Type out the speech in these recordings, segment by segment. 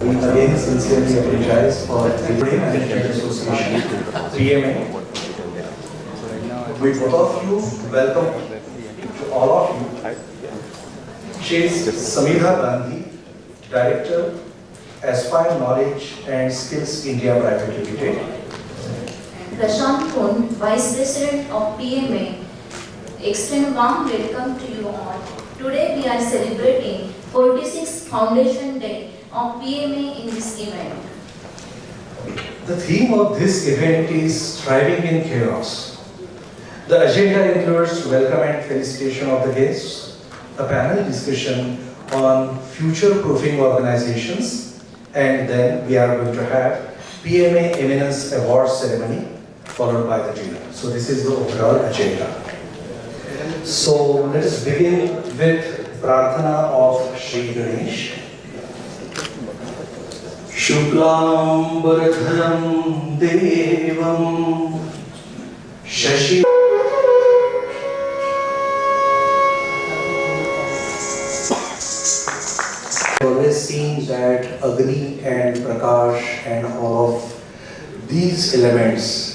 We again sincerely apologize for the Pune Management Association, PMA. We both of you, welcome to all of you. She is Samidha Gandhi, Director, Aspire Knowledge and Skills India Private Limited. Prashant Pune, Vice President of PMA, extend a warm welcome to you all. Today we are celebrating 46th Foundation Day of PMA in this event. The theme of this event is Thriving in Chaos. The agenda includes welcome and felicitation of the guests, a panel discussion on future-proofing organizations, and then we are going to have PMA Eminence Award ceremony followed by the dinner. So this is the overall agenda. So let us begin with Prarthana of Shri Ganesh. Shuklam Varadharam Devam Shashi. I've always seen that Agni and Prakash and all of these elements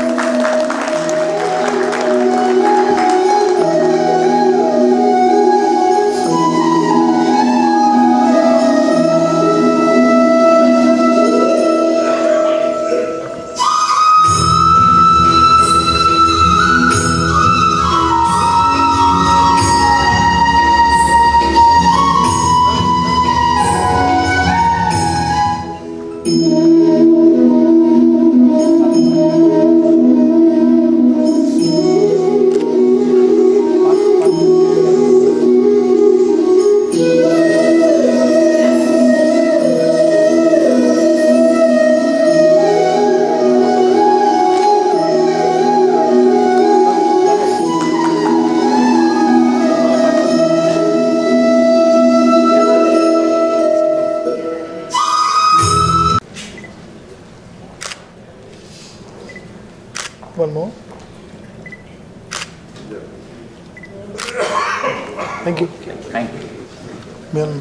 one more. Thank you. Thank you. Well,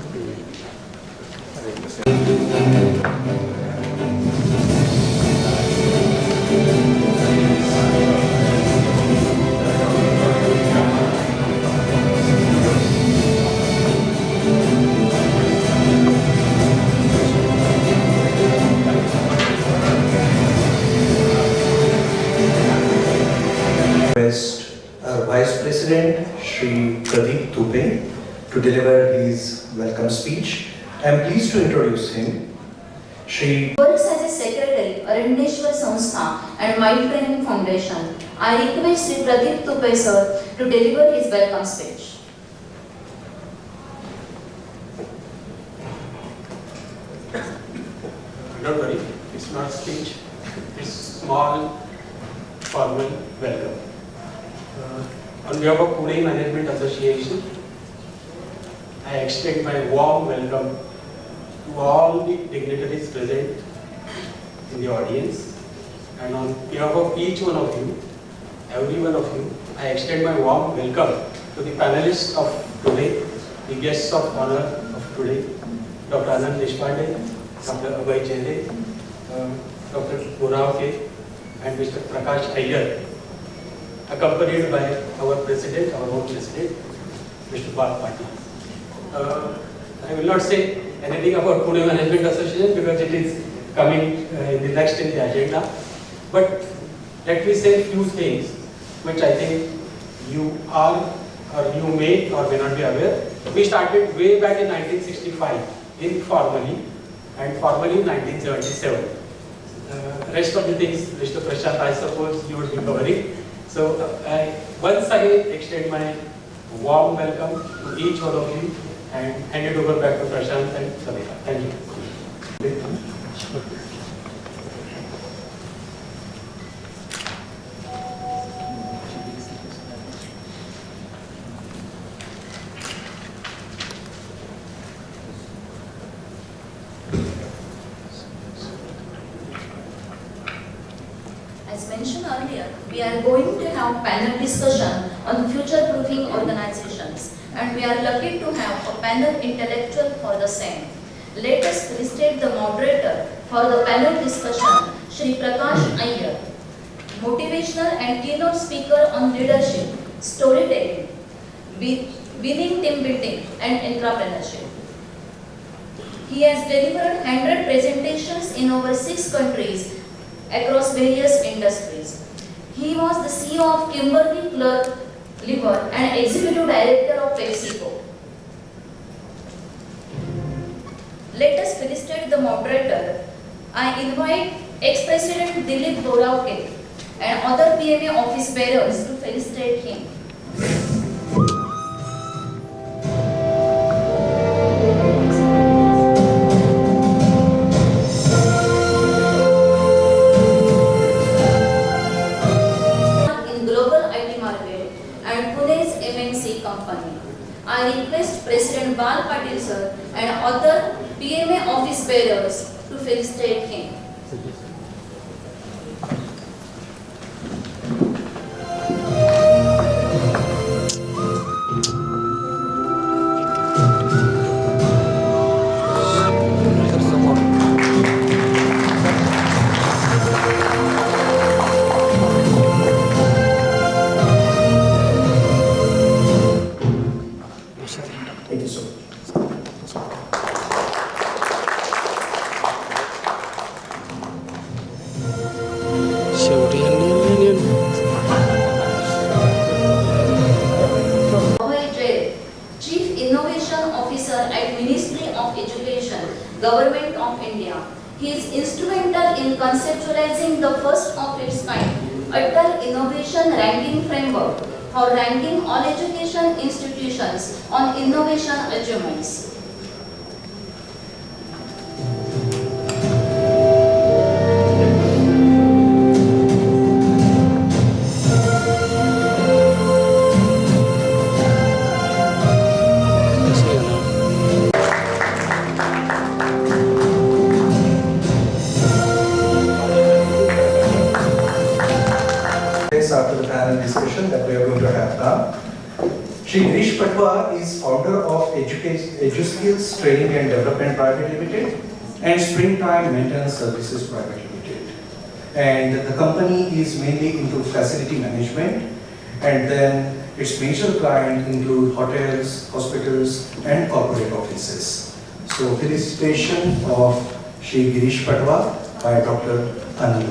our Vice President, Shri Pradeep Tupe, to deliver his welcome speech. I am pleased to introduce him. Shri Works as a secretary, Arandeshwar Sanstha and Mind Training Foundation. I request Shri Pradeep Tupe sir to deliver his welcome speech. Don't worry, it's not speech, it's small formal welcome. On behalf of Pune Management Association, I extend my warm welcome to all the dignitaries present in the audience, and on behalf of each one of you, every one of you, I extend my warm welcome to the panelists of today, the guests of honor of today, Dr. Anand, Deshpande, Dr. Abhay Jere, Dr. Abhay, and Mr. Prakash Iyer, accompanied by our president, our own president, Mr. Patil. I will not say anything about Pune Management Association because it is coming in the next in the agenda. But let me say a few things which I think you are or you may or may not be aware. We started way back in 1965 informally and formally in 1977. Rest of the things, Mr. Prashant, I suppose you would be covering. So once again extend my warm welcome to each one of you and hand it over back to Prashant and Samita. Thank you. As mentioned earlier, we are going to have panel discussion on future-proofing organizations, and we are lucky to have a panel intellectual for the same. Let us felicitate the moderator for the panel discussion, Shri Prakash Iyer, motivational and keynote speaker on leadership, storytelling, winning team building and entrepreneurship. He has delivered 100 presentations in over 6 countries across various industries. He was the CEO of Kimberly, Clerk, and Executive Director of PepsiCo. Let us felicitate the moderator. I invite ex-President Dilip Boravke and other PMA office bearers to felicitate him. In global IT market and Pune's MNC company. I request President Bal Patil sir and other PMA office bearers to felicitate him. Thank you so much. Abhay Jere, Chief Innovation Officer at Ministry of Education, Government of India. He is instrumental in conceptualizing the first of its kind, Atal Innovation Ranking Framework for ranking all education institutions on innovation achievements. After the panel discussion that we are going to have now. Shri Girish Patwa is founder of EduSkills Training and Development Private Limited and Springtime Maintenance Services Private Limited. And the company is mainly into facility management, and then its major clients include hotels, hospitals and corporate offices. So felicitation of Shri Girish Patwa by Dr. Anand.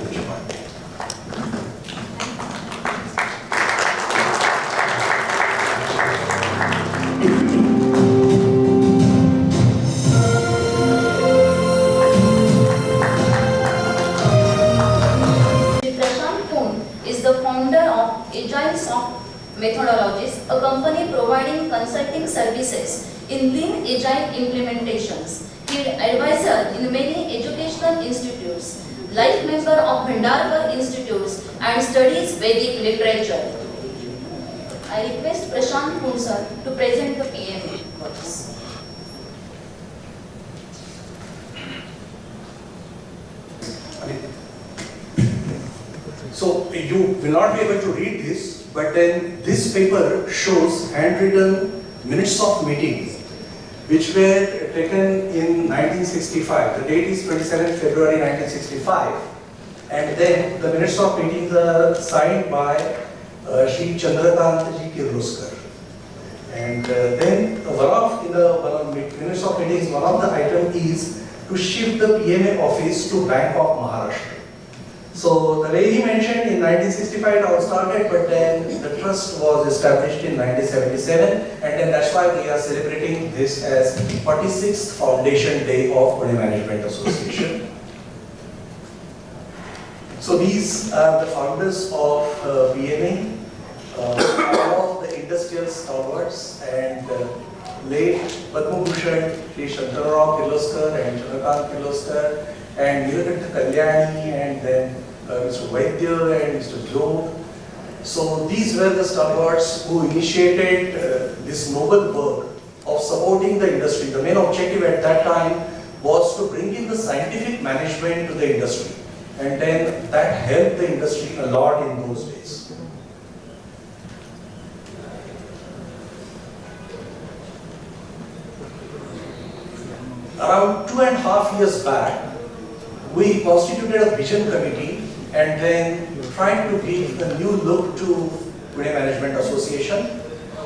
Methodologies, a company providing consulting services in lean agile implementations. He is advisor in many educational institutes, life member of Bhandarkar Institutes and studies Vedic literature. I request Prashant Kunsar to present the PMA works. So you will not be able to read this, but then this paper shows handwritten minutes of meetings which were taken in 1965. The date is 27 February 1965, and then the minutes of meetings are signed by Shri Chandrakant Ji Kirloskar. And then in the minutes of meetings, one of the items is to shift the PMA office to Bank of Maharashtra. So the way he mentioned, in 1965 it all started, but then the trust was established in 1977, and then that's why we are celebrating this as 46th Foundation Day of Pune Management Association. So these are the founders of PMA, all of the industrial stalwarts, and late Padma Bhushan, Shri Shantarao Kirloskar and Chandrakant Kirloskar, and Nilakanta Kalyani, and then Mr. Vaidya and Mr. Jog. So these were the stalwarts who initiated this noble work of supporting the industry. The main objective at that time was to bring in the scientific management to the industry, and then that helped the industry a lot in those days. Around 2.5 years back, we constituted a vision committee and then trying to give a new look to Pune Management Association.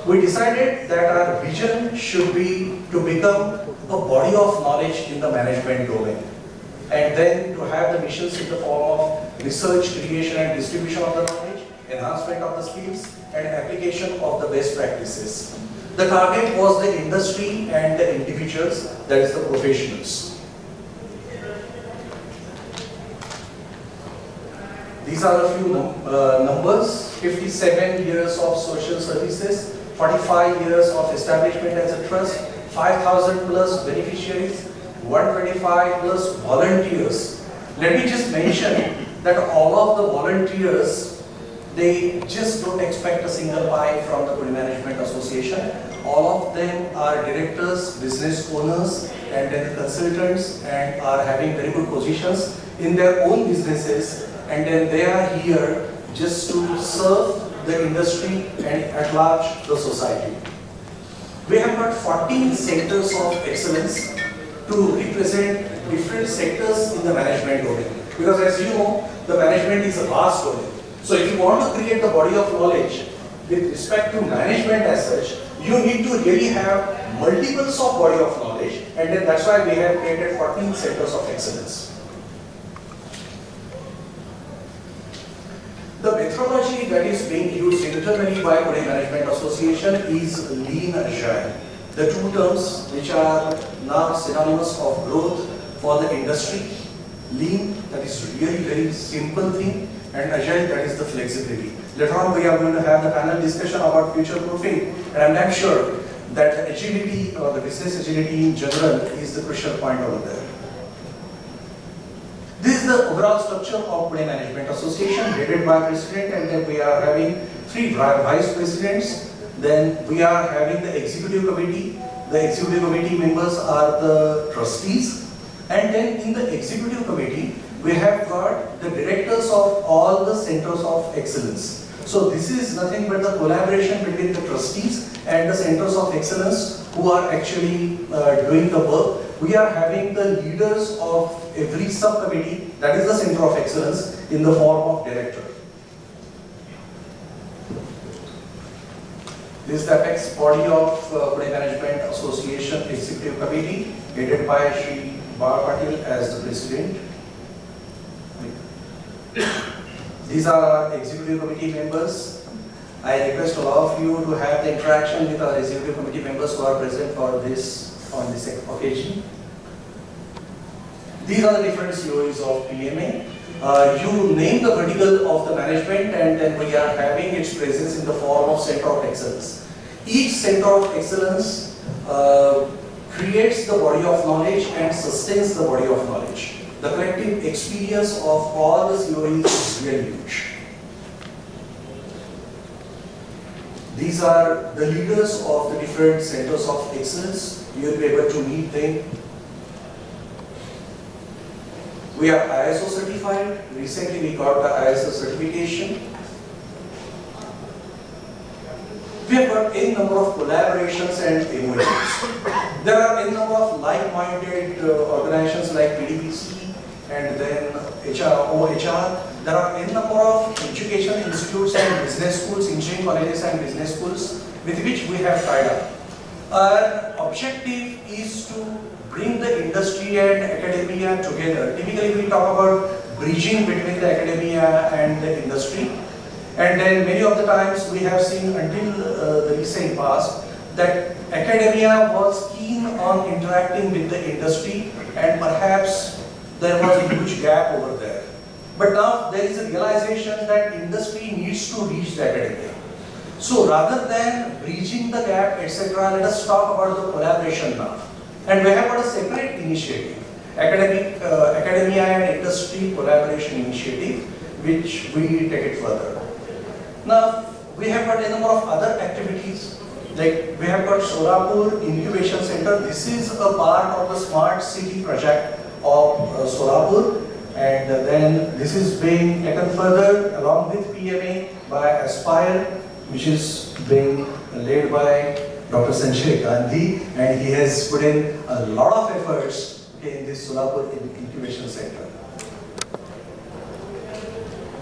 We decided that our vision should be to become a body of knowledge in the management domain, and then to have the missions in the form of research, creation and distribution of the knowledge, enhancement of the skills and application of the best practices. The target was the industry and the individuals, that is the professionals. These are a few numbers: 57 years of social services, 45 years of establishment as a trust, 5,000 plus beneficiaries, 125 plus volunteers. Let me just mention that all of the volunteers, they just don't expect a single pie from the Pune Management Association. All of them are directors, business owners, and then consultants, and are having very good positions in their own businesses, and then they are here just to serve the industry and at large the society. We have got 14 centers of excellence to represent different sectors in the management domain. Because as you know, the management is a vast domain. So if you want to create the body of knowledge with respect to management as such, you need to really have multiples of body of knowledge, and then that's why we have created 14 centers of excellence. The methodology that is being used internally by Pune Management Association is Lean Agile. The two terms which are now synonymous of growth for the industry. Lean, that is really very simple thing, and Agile, that is the flexibility. Later on we are going to have the panel discussion about future proofing, and I'm damn sure that the agility or the business agility in general is the crucial point over there. This is the overall structure of Pune Management Association, headed by President, and then we are having 3 Vice Presidents. Then we are having the Executive Committee. The Executive Committee members are the trustees. And then in the Executive Committee, we have got the directors of all the centers of excellence. So this is nothing but the collaboration between the trustees and the centers of excellence who are actually doing the work. We are having the leaders of every subcommittee, that is the center of excellence, in the form of director. This is the apex body of Pune Management Association Executive Committee, headed by Shri Patil as the president. These are our executive committee members. I request all of you to have the interaction with our executive committee members who are present for this on this occasion. These are the different COEs of PMA. You name the vertical of the management, and then we are having its presence in the form of center of excellence. Each center of excellence creates the body of knowledge and sustains the body of knowledge. The collective experience of all the COEs is really huge. These are the leaders of the different centers of excellence. You will be able to meet them. We are ISO certified. Recently we got the ISO certification. We have got a number of collaborations and MOUs. There are a number of like-minded organizations like PDPC and then OHR. There are a number of education institutes and business schools, engineering colleges and business schools with which we have tied up. Our objective is to bring the industry and academia together. Typically we talk about bridging between the academia and the industry. And then many of the times we have seen until the recent past that academia was keen on interacting with the industry, and perhaps there was a huge gap over there. But now there is a realization that industry needs to reach the academia. So rather than bridging the gap, etc., let us talk about the collaboration now. And we have got a separate initiative, academia and industry collaboration initiative, which we take it further. Now, we have got a number of other activities, like we have got Solapur Incubation Center. This is a part of the Smart City project of Solapur, and then this is being taken further along with PMA by Aspire, which is being led by Dr. Sanjay Gandhi, and he has put in a lot of efforts in this Solapur incubation center.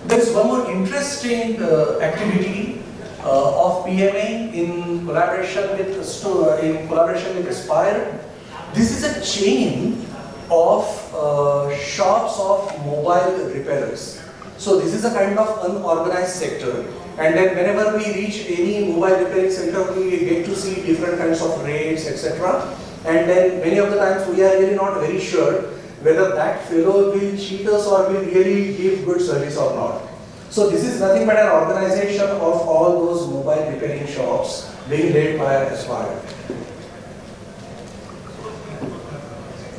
There is one more interesting activity of PMA in collaboration with Aspire. This is a chain of shops of mobile repairers. So this is a kind of unorganized sector, and then whenever we reach any mobile repairing center, we get to see different kinds of rates, etc. And then many of the times we are really not very sure whether that fellow will cheat us or will really give good service or not. So this is nothing but an organization of all those mobile repairing shops being led by Aspire.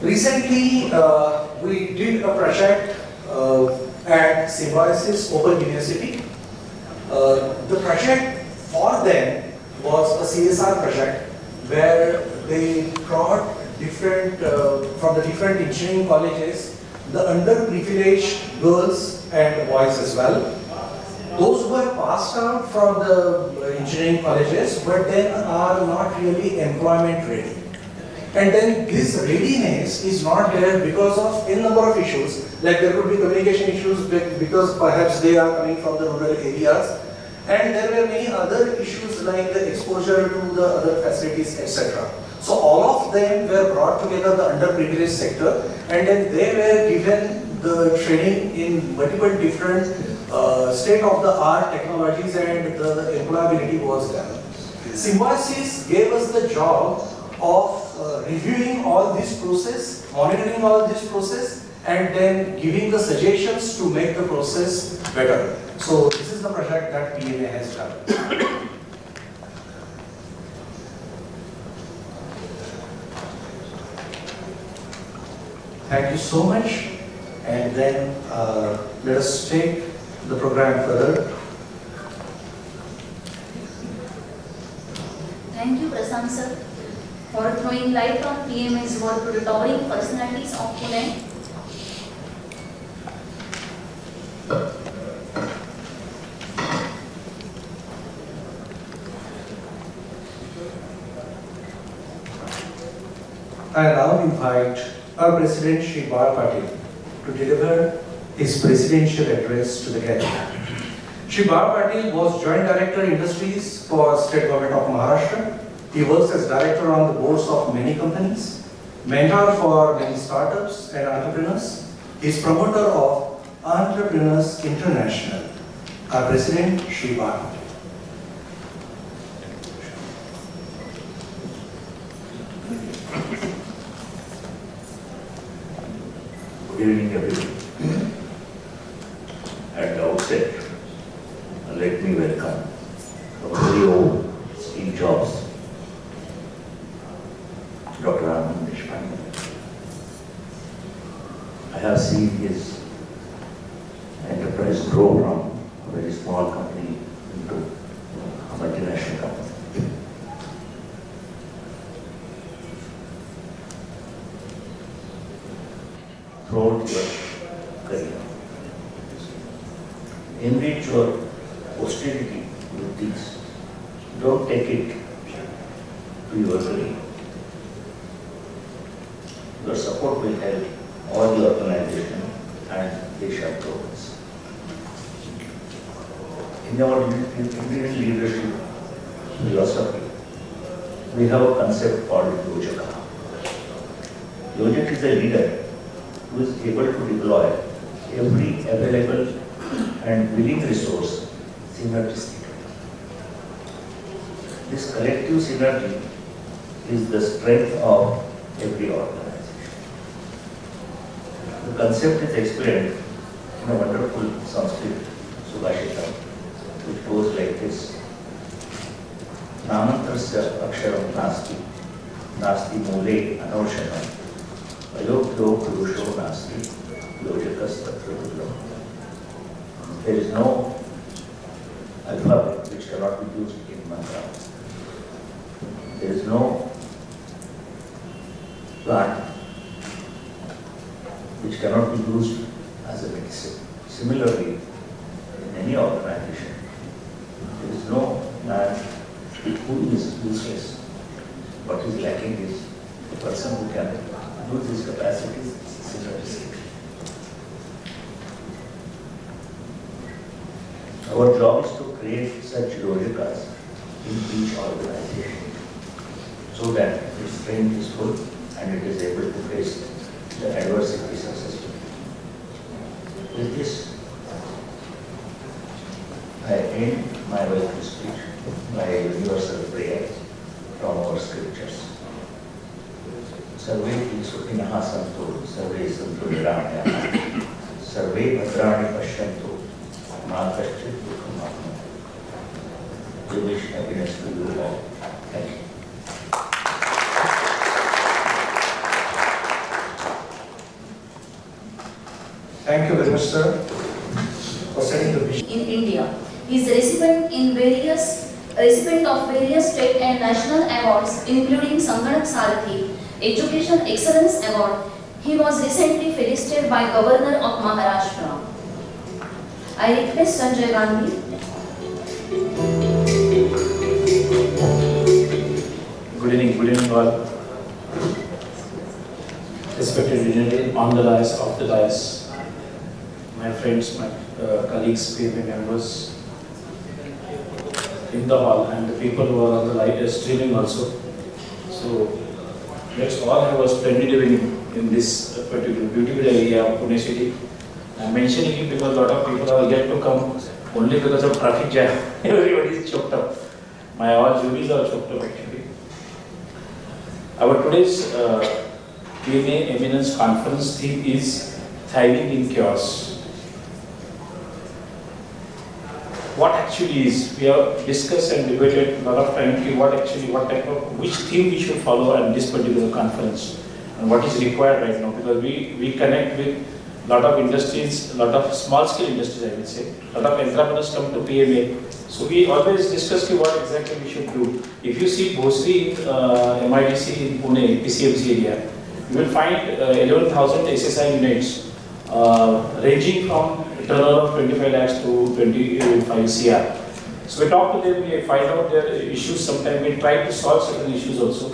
Recently, we did a project at Symbiosis Open University. The project for them was a CSR project where they brought from the different engineering colleges, the underprivileged girls and boys as well. Those who have passed out from the engineering colleges but then are not really employment ready. And then this readiness is not there because of a number of issues, like there could be communication issues because perhaps they are coming from the rural areas, and there were many other issues like the exposure to the other facilities, etc. So all of them were brought together, the underprivileged sector, and then they were given the training in multiple different state-of-the-art technologies, and the employability was done. Symbiosis gave us the job of reviewing all this process, monitoring all this process, and then giving the suggestions to make the process better. So this is the project that PMA has done. Thank you so much, and then let us take the program further. Thank you, Prashant sir, for throwing light on PMA's work to the towering personalities of Pune. I now invite our President Shri Bal Patil to deliver his presidential address to the gathering. Shri Bal Patil was Joint Director Industries for State Government of Maharashtra. He works as director on the boards of many companies, mentor for many startups and entrepreneurs. He is promoter of Entrepreneurs International. Our President Shri Bal Patil. Good evening, everyone. At the outset, let me welcome our very own Steve Jobs, Dr. Anand Deshpande. I have seen his enterprise grow from a very small company into a multinational company. Throughout your career, enrich your posterity with these. Don't take it to your career. Your support will help all the organization and Desha progress. In our Indian leadership philosophy, we have a concept called Yojaka. Yojak is a leader who is able to deploy every available and willing resource synergistically. This collective synergy is the strength of every organization. The concept is explained in a wonderful Sanskrit Subhashita, which goes like this. Namantrasya aksharam nasti, nasti mule anoshanam, ayogyo purusho nasti, yojakas tatra durlabham. There is no alphabet which cannot be used in mantra. There is no plant which cannot be used as a medicine. Similarly, in any organization, there is no man who is useless. What is lacking is the person who can use these capacities synergistically. Our job is to create such logikas in each organization so that its strength is full and it is able to face the adversity successfully. With this, I end my welcome speech by a universal prayer from our scriptures. Sarve Sukhinah Santu, Sarve Santu Niranyana, Sarve Bhadrani Pashyantu, Ma Kaschit Dukham Apnatu. We wish happiness to you all. Thank you. Thank you very much, sir, for setting the vision. In India. He is recipient of various state and national awards, including Sanganak Sarathi, Education Excellence Award. He was recently felicitated by Governor of Maharashtra. I request Sanjay Gandhi. Good evening all. Respected dignitaries on the dais, off the dais, my friends, my colleagues, PMA members in the hall, and the people who are on the live streaming also. So let's all have a splendid evening in this particular beautiful area of Pune city. I'm mentioning it because a lot of people are yet to come only because of traffic jam. Everybody is choked up. My all juries are choked up actually. Our today's PMA Eminence Conference theme is Thriving in Chaos. What actually is, we have discussed and debated a lot of time which theme we should follow at this particular conference and what is required right now, because we connect with a lot of industries, a lot of small scale industries I will say, a lot of entrepreneurs come to PMA. So we always discuss what exactly we should do. If you see Bhosri, MIDC in Pune, PCMC area, you will find 11,000 SSI units ranging from turnover of 25 lakhs to 25 CR. So we talk to them, we find out their issues, sometimes we try to solve certain issues also.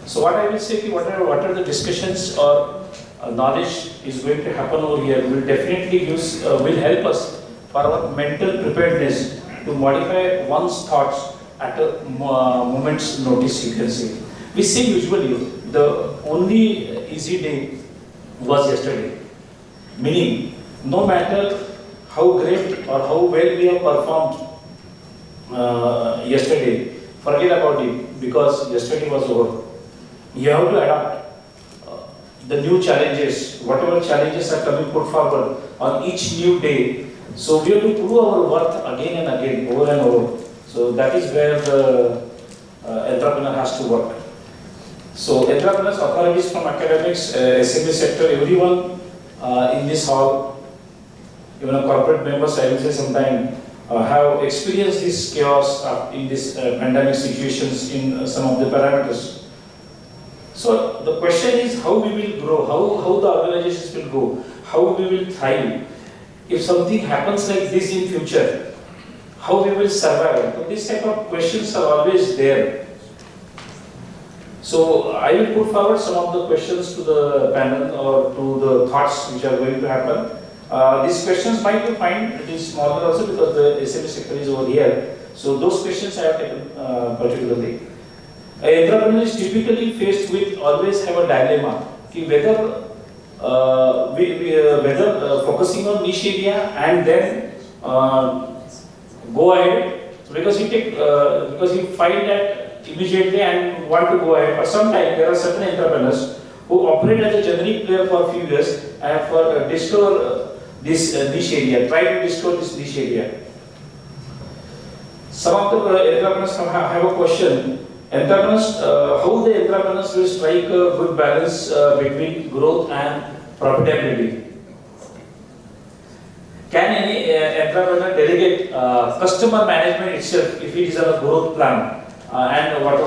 So what I will say, what are the discussions or knowledge is going to happen over here will definitely will help us for our mental preparedness to modify one's thoughts at a moment's notice, you can say. We say usually the only easy day was yesterday. Meaning, no matter how great or how well we have performed yesterday, forget about it because yesterday was over. You have to adapt the new challenges, whatever challenges are coming put forward on each new day. So we have to prove our worth again and again, over and over. So that is where the entrepreneur has to work. So entrepreneurs, authorities from academics, SME sector, everyone in this hall, even corporate members, I will say sometime, have experienced this chaos in this pandemic situations in some of the parameters. So the question is how we will grow, how the organizations will go, how we will thrive. If something happens like this in future, how we will survive. So these type of questions are always there. So I will put forward some of the questions to the panel or to the thoughts which are going to happen. These questions might be fine, it is smaller also because the SME sector is over here. So those questions I have taken particularly. An entrepreneur is typically faced with always have a dilemma whether focusing on niche area and then go ahead. So because you find that immediately and want to go ahead. But sometimes there are certain entrepreneurs who operate as a generic player for a few years and for discover this niche area, try to discover this niche area. Some of the entrepreneurs have a question. How the entrepreneurs will strike a good balance between growth and profitability? Can any entrepreneur delegate customer management itself if it is on a growth plan? And what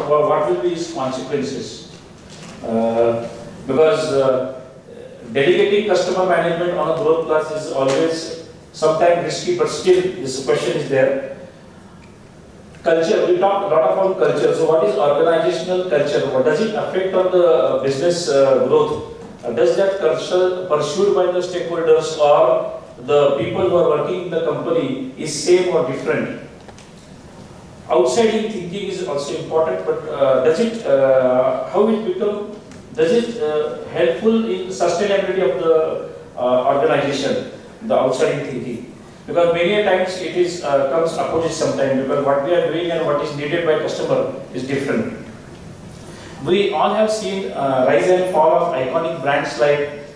will be its consequences? Because delegating customer management on a growth plan is always sometimes risky, but still this question is there. culture, we talked a lot about culture. So what is organizational culture? What does it affect on the business growth? Does that culture pursued by the stakeholders or the people who are working in the company is same or different? Outside thinking is also important, but does it, how it become, does it helpful in sustainability of the organization, the outside thinking? Because many a times it is comes opposite sometimes, because what we are doing and what is needed by customer is different. We all have seen rise and fall of iconic brands like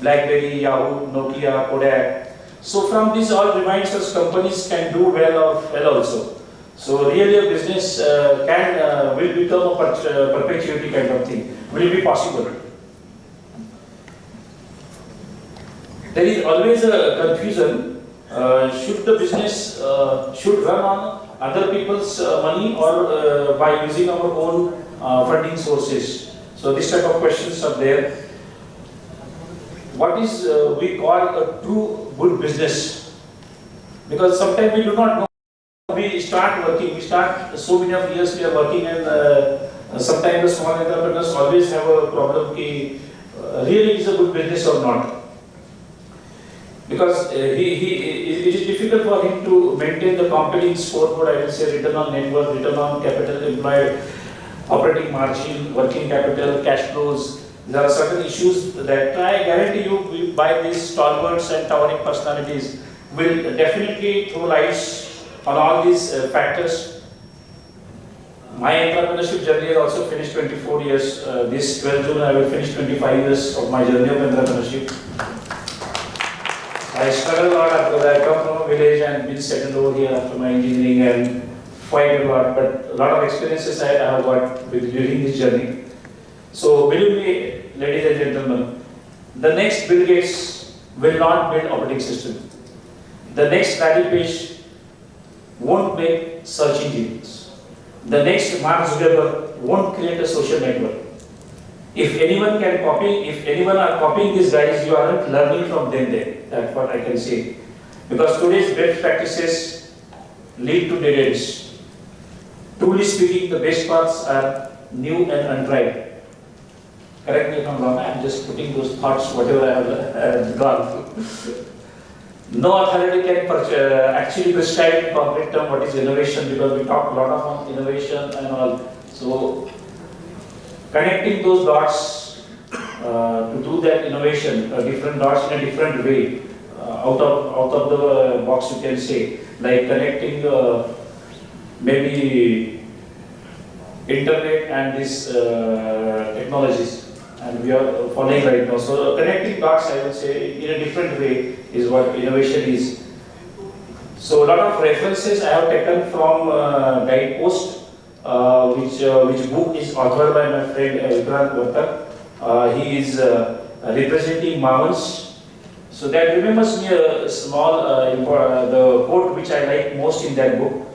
BlackBerry, Yahoo, Nokia, Kodak. So from this all reminds us companies can do well or well also. So really a business will become a perpetuity kind of thing. Will it be possible? There is always a confusion. Should the business should run on other people's money or by using our own funding sources? So this type of questions are there. What is we call a true good business? Because sometimes we do not know. We start working, we start so many of years we are working, and sometimes the small entrepreneurs always have a problem ki really is a good business or not. Because it is difficult for him to maintain the company scoreboard, I will say return on net worth, return on capital employed, operating margin, working capital, cash flows. There are certain issues that I guarantee you by these stalwarts and towering personalities will definitely throw lights on all these factors. My entrepreneurship journey has also finished 24 years. This 12 June I will finish 25 years of my journey of entrepreneurship. I struggled a lot because I come from a village and been settled over here after my engineering and fight a lot, but a lot of experiences I have got during this journey. So believe me, ladies and gentlemen, the next Bill Gates will not build operating system. The next Larry Page won't make search engines. The next Mark Zuckerberg won't create a social network. If anyone can copy, if anyone are copying these guys, you aren't learning from them then. That's what I can say. Because today's best practices lead to dead ends. Truly speaking, the best paths are new and untried. Correct me if I'm wrong, I'm just putting those thoughts, whatever I have gone through. No authority can actually prescribe in concrete term what is innovation, because we talk a lot of innovation and all. So connecting those dots to do that innovation, different dots in a different way, out of the box you can say, like connecting maybe internet and these technologies. And we are following right now. So connecting dots, I would say, in a different way is what innovation is. So a lot of references I have taken from Guidepost, which book is authored by my friend Vikrant Vartak. He is representing Mavans. So that remembers me a small, the quote which I like most in that book.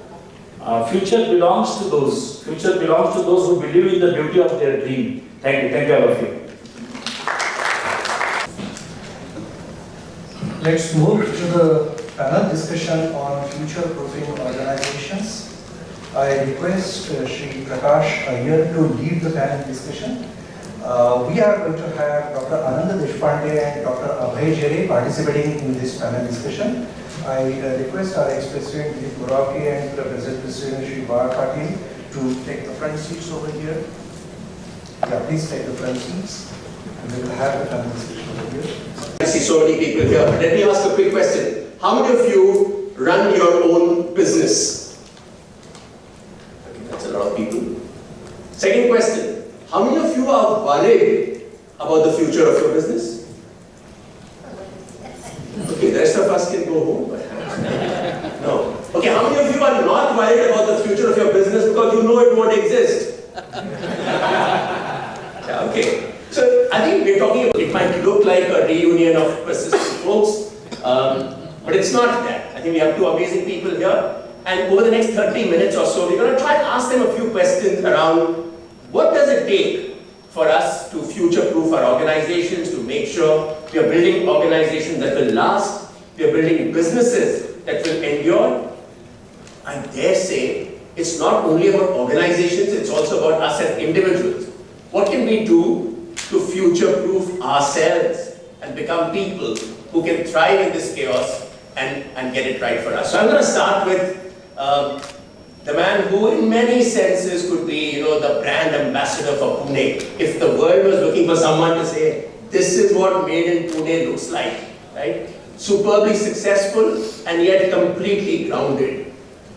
Future belongs to those. Future belongs to those who believe in the beauty of their dream. Thank you all of you. Let's move to the panel discussion on future-proofing organizations. I request Shri Prakash Iyer to lead the panel discussion. We are going to have Dr. Anand Deshpande and Dr. Abhay Jere participating in this panel discussion. I request our ex-president Dilip Moraki and present president Shri Bar Patil to take the front seats over here. Yeah, please take the front seats. And we will have the panel discussion over here. I see so many people here. Let me ask a quick question. How many of you run your own business? Okay, that's a lot of people. Second question. How many of you are worried about the future of your business? Okay, the rest of us can go home. No. Okay, how many of you are not worried about the future of your business because you know it won't exist? Yeah, okay. So I think we're talking about, it might look like a reunion of Persistence folks, but it's not that. I think we have two amazing people here, and over the next 30 minutes or so, we're going to try and ask them a few questions around what does it take for us to future-proof our organizations, to make sure we are building organizations that will last, we are building businesses that will endure. I dare say, it's not only about organizations, it's also about us as individuals. What can we do to future-proof ourselves and become people who can thrive in this chaos and get it right for us? So I'm going to start with the man who in many senses could be, the brand ambassador for Pune. If the world was looking for someone to say, this is what made in Pune looks like, right? Superbly successful and yet completely grounded.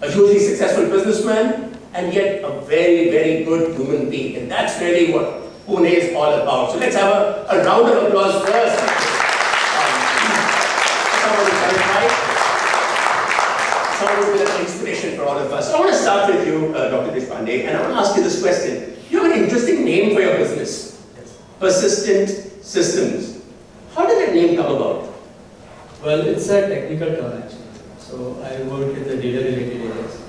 A hugely successful businessman and yet a very, very good human being. And that's really what Pune is all about. So let's have a round of applause first. Someone who's qualified. Someone who will be an inspiration for all of us. I want to start with you, Dr. Deshpande, and I want to ask you this question. You have an interesting name for your business. Persistent Systems. How did that name come about? Well, it's a technical term actually. So I work in the data related areas.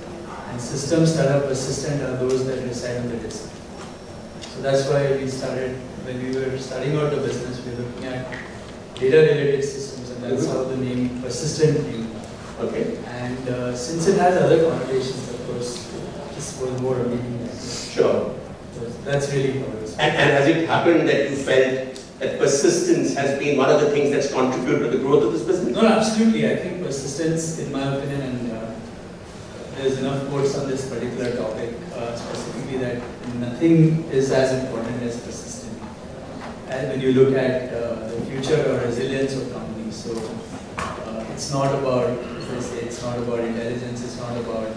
And systems that are persistent are those that reside on the disk. So that's why we started, when we were starting out the business, we were looking at data related systems, and that's how the name Persistent came about. Okay. And since it has other connotations, of course, this was more appealing. Sure. So that's really how it was. And has it happened that you felt that persistence has been one of the things that's contributed to the growth of this business? No, absolutely. I think persistence, in my opinion, and there's enough quotes on this particular topic, specifically that nothing is as important as persistence. And when you look at the future or resilience of companies, so it's not about, as I say, it's not about intelligence, it's not about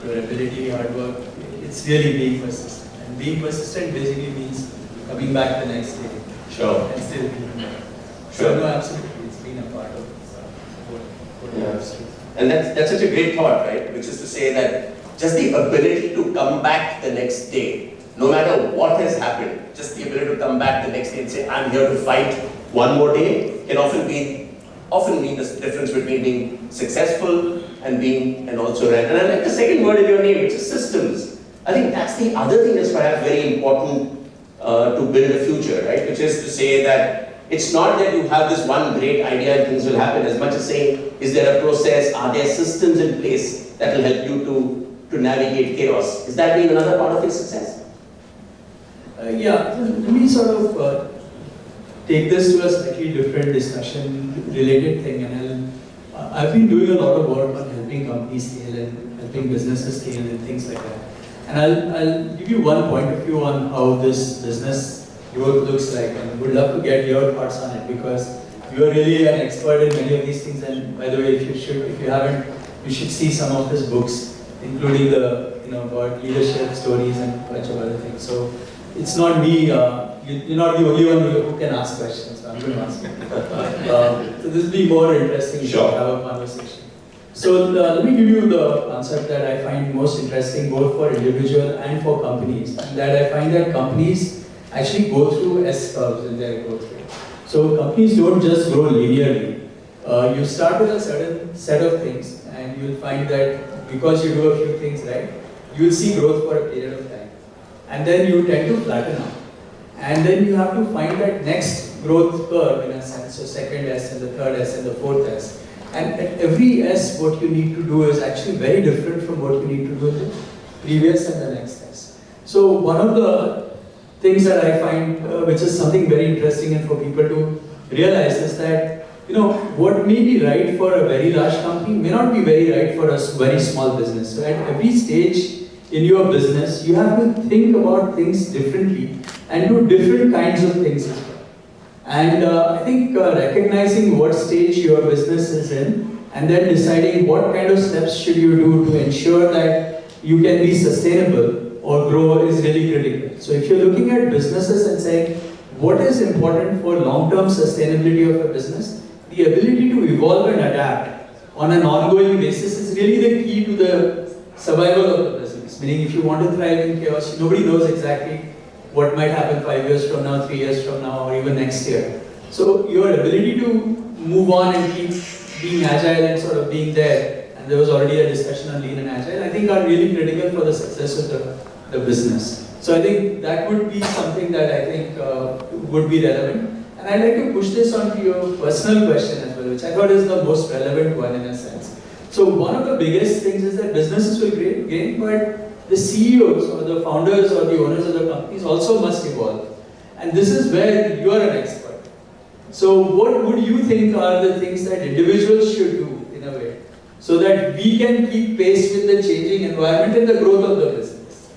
your ability, hard work. It's really being persistent. And being persistent basically means coming back the next day. Sure. And still being there. Sure. So no, absolutely, it's been a part of what we have to do. And that's such a great thought, right? Which is to say that just the ability to come back the next day, no matter what has happened, just the ability to come back the next day and say, I'm here to fight one more day, can often mean the difference between being successful and also right. And I like the second word in your name, which is systems. I think that's the other thing that's perhaps very important to build a future, right? Which is to say that it's not that you have this one great idea and things will happen, as much as saying, is there a process, are there systems in place that will help you to navigate chaos? Is that being another part of your success? Yeah, let me sort of take this to a slightly different discussion related thing, and I've been doing a lot of work on helping companies scale and helping businesses scale and things like that. And I'll give you one point of view on how this business growth looks like, and would love to get your thoughts on it, because you are really an expert in many of these things. And by the way, if you haven't, you should see some of his books, including the about leadership stories and a bunch of other things. So it's not me. You're not the only one who can ask questions. So I'm going to ask you. So this will be more interesting to have a conversation. So let me give you the concept that I find most interesting, both for individual and for companies. And that I find that companies actually go through S curves in their growth rate. So companies don't just grow linearly. You start with a certain set of things, and you'll find that because you do a few things right, you'll see growth for a period of time. And then you tend to flatten out. And then you have to find that next growth curve in a sense, so second S and the third S and the fourth S. And at every S, what you need to do is actually very different from what you need to do in the previous and the next S. So one of the things that I find, which is something very interesting and for people to realize, is that what may be right for a very large company may not be very right for a very small business. So at every stage in your business, you have to think about things differently and do different kinds of things as well. And I think recognizing what stage your business is in, and then deciding what kind of steps should you do to ensure that you can be sustainable or grow is really critical. So if you're looking at businesses and saying, what is important for long-term sustainability of a business, the ability to evolve and adapt on an ongoing basis is really the key to the survival of the business. Meaning if you want to thrive in chaos, nobody knows exactly what might happen 5 years from now, 3 years from now, or even next year. So your ability to move on and keep being agile and sort of being there, and there was already a discussion on lean and agile, I think are really critical for the success of the business. So I think that would be something that I think would be relevant. And I'd like to push this onto your personal question as well, which I thought is the most relevant one in a sense. So one of the biggest things is that businesses will gain, but the CEOs or the founders or the owners of the companies also must evolve. And this is where you are an expert. So what would you think are the things that individuals should do in a way, so that we can keep pace with the changing environment and the growth of the business?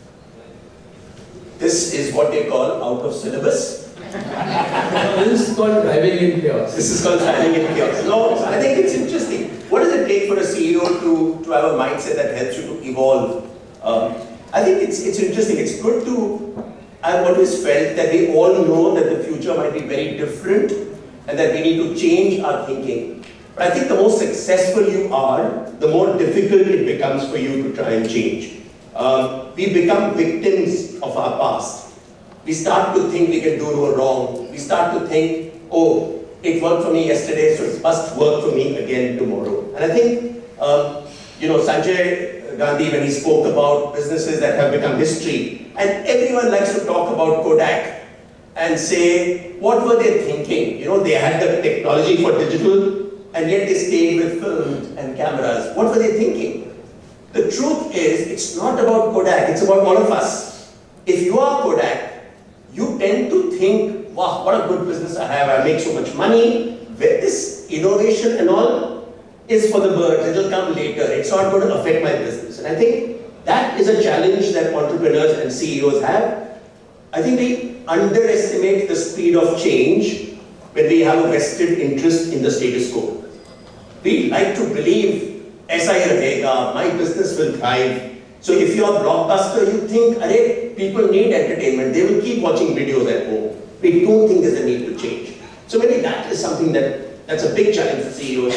This is what they call out of syllabus. This is called driving in chaos. This is called driving in chaos. No, I think it's interesting. What does it take for a CEO to have a mindset that helps you to evolve? I think it's interesting. It's good to. I've always felt that we all know that the future might be very different and that we need to change our thinking. But I think the more successful you are, the more difficult it becomes for you to try and change. We become victims of our past. We start to think we can do no wrong. We start to think, oh, it worked for me yesterday, so it must work for me again tomorrow. And I think, Sanjay Gandhi, when he spoke about businesses that have become history, and everyone likes to talk about Kodak and say, what were they thinking? They had the technology for digital, and yet they stayed with films and cameras. What were they thinking? The truth is, it's not about Kodak, it's about all of us. If you are Kodak, you tend to think, wow, what a good business I have, I make so much money. Where this innovation and all is for the birds, it will come later, it's not going to affect my business. And I think that is a challenge that entrepreneurs and CEOs have. I think we underestimate the speed of change when we have a vested interest in the status quo. We like to believe, aisa hi rahega, my business will thrive. So if you are Blockbuster, you think, arey, people need entertainment, they will keep watching videos at home. We don't think there's a need to change. So maybe that is something that's a big challenge for CEOs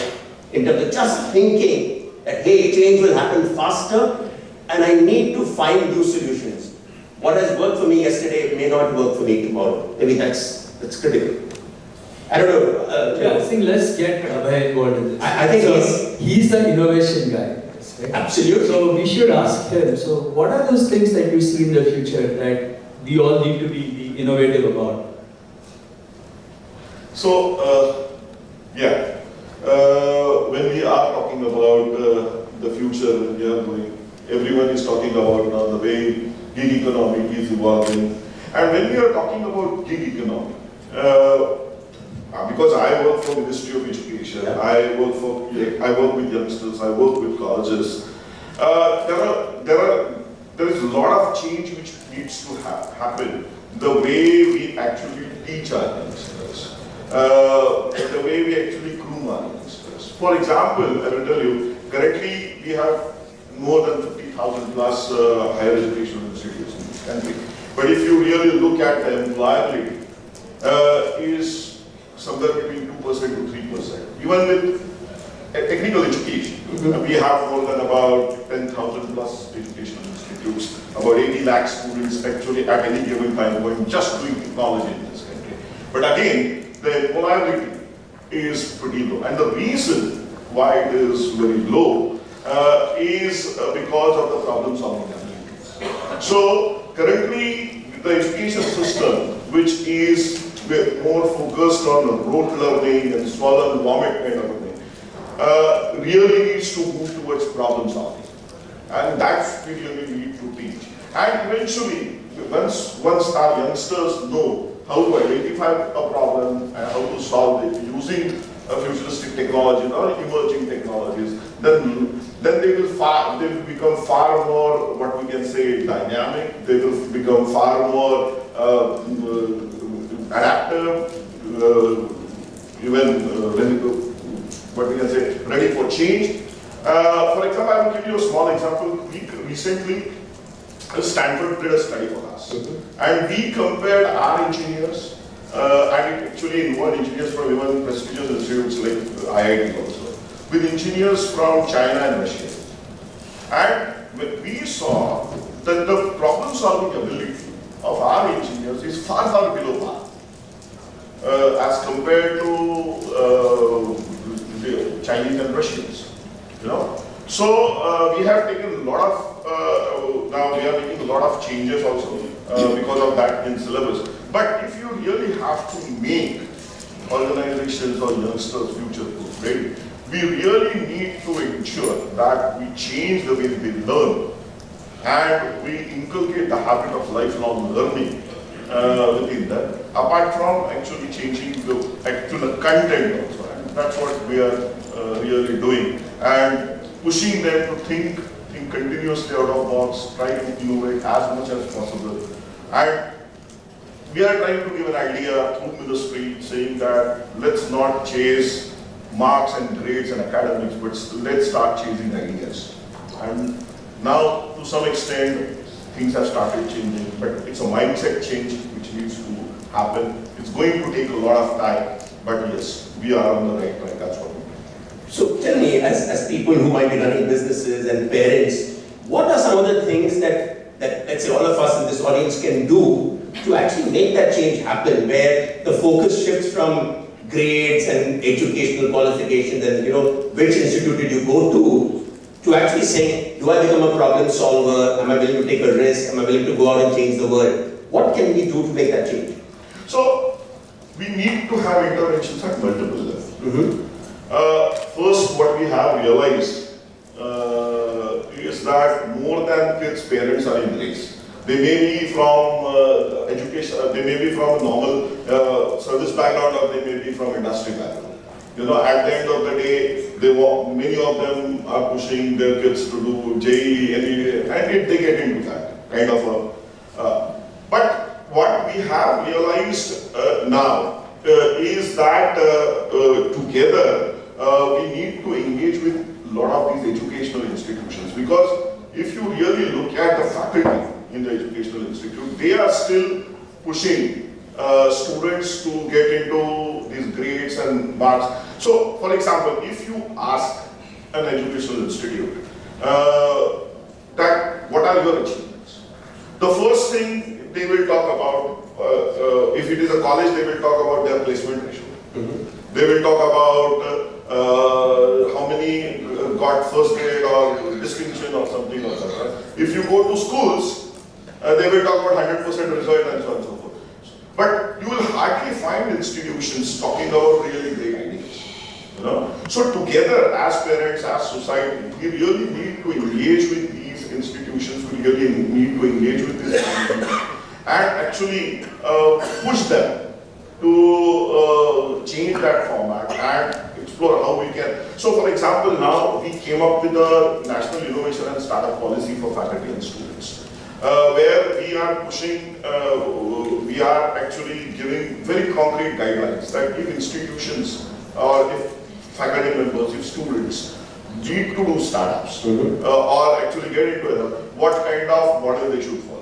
in terms of just thinking that, hey, change will happen faster and I need to find new solutions. What has worked for me yesterday may not work for me tomorrow. Maybe that's critical. I don't know. I think let's get Abhay involved in this. I think he's the innovation guy. Right? Absolutely. So we should ask him, so what are those things that you see in the future that we all need to be innovative about? So, when we are talking about the future, everyone is talking about now the way gig economy is evolving. And when we are talking about gig economy, because I work for Ministry of Education, I work with youngsters, I work with colleges. There is a lot of change which needs to happen. The way we actually teach our youngsters, the way we actually groom our youngsters. For example, I will tell you, currently we have more than 50,000 plus higher educational institutes in this country. But if you really look at the employability, is somewhere between 2% to 3%. Even with technical education, we have more than about 10,000 plus educational institutes, about 80 lakh students actually at any given time going just doing technology in this country. But again, the employability is pretty low. And the reason why it is very low is because of the problem solving abilities. So currently, the education system, which is more focused on rote learning and swallow and vomit kind of a thing, really needs to move towards problem solving. And that's we really need to teach. And eventually, once our youngsters know how to identify a problem and how to solve it using futuristic technologies or emerging technologies, then they will become far more, what we can say, dynamic. They will become far more adaptive, what we can say, ready for change. For example, I will give you a small example. Recently, Stanford did a study for us, and we compared our engineers, and it actually involved engineers from even prestigious institutes like IIT also, with engineers from China and Russia. And we saw that the problem-solving ability of our engineers is far, far below par. As compared to the Chinese and Russians, So we have taken a lot of, now we are making a lot of changes also because of that in syllabus. But if you really have to make organizations or youngsters future-proof, right? We really need to ensure that we change the way they learn and we inculcate the habit of lifelong learning within them, apart from actually changing the actual content also. And that's what we are really doing, and pushing them to think continuously out of box, try to innovate as much as possible. And we are trying to give an idea through ministry saying that let's not chase marks and grades and academics, but let's start chasing ideas. And now, to some extent, things have started changing, but it's a mindset change which needs to happen. It's going to take a lot of time, but yes, we are on the right track, that's what we do. So tell me, as people who might be running businesses and parents, what are some of the things that let's say all of us in this audience can do to actually make that change happen, where the focus shifts from grades and educational qualifications and which institute did you go to actually saying, do I become a problem solver? Am I willing to take a risk? Am I willing to go out and change the world? What can we do to make that change? So, we need to have interventions at multiple levels. First, what we have realized is that more than kids, parents are in race. They may be from education, they may be from a normal service background, or they may be from industry background. At the end of the day, many of them are pushing their kids to do JEE, and they get into that kind of a. But what we have realized now is that together we need to engage with a lot of these educational institutions, because if you really look at the faculty in the educational institute, they are still pushing students to get into these grades and marks. So, for example, if you ask an educational institute that what are your achievements, the first thing they will talk about, if it is a college, they will talk about their placement ratio. They will talk about how many got first grade or distinction or something or that. If you go to schools, they will talk about 100% result and so on and so forth. But you will hardly find institutions talking about really great ideas. So together, as parents, as society, we really need to engage with these institutions. We really need to engage with these institutions and actually push them to change that format and explore how we can. So for example, now we came up with a National Innovation and Startup Policy for faculty and students, where we are pushing, we are actually giving very concrete guidelines that if institutions or if faculty members, if students need to do startups or actually get into it, what kind of model they should follow.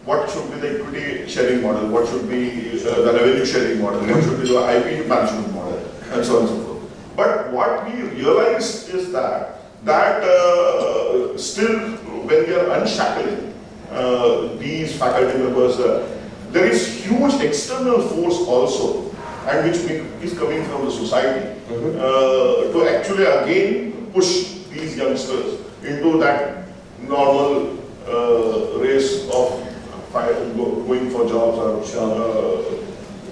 What should be the equity sharing model? What should be the revenue sharing model? What should be the IP management model? And so on and so forth. But what we realized is that still when we are unshackling these faculty members, there is huge external force also, and which is coming from the society to actually again push these youngsters into that normal race of going for jobs or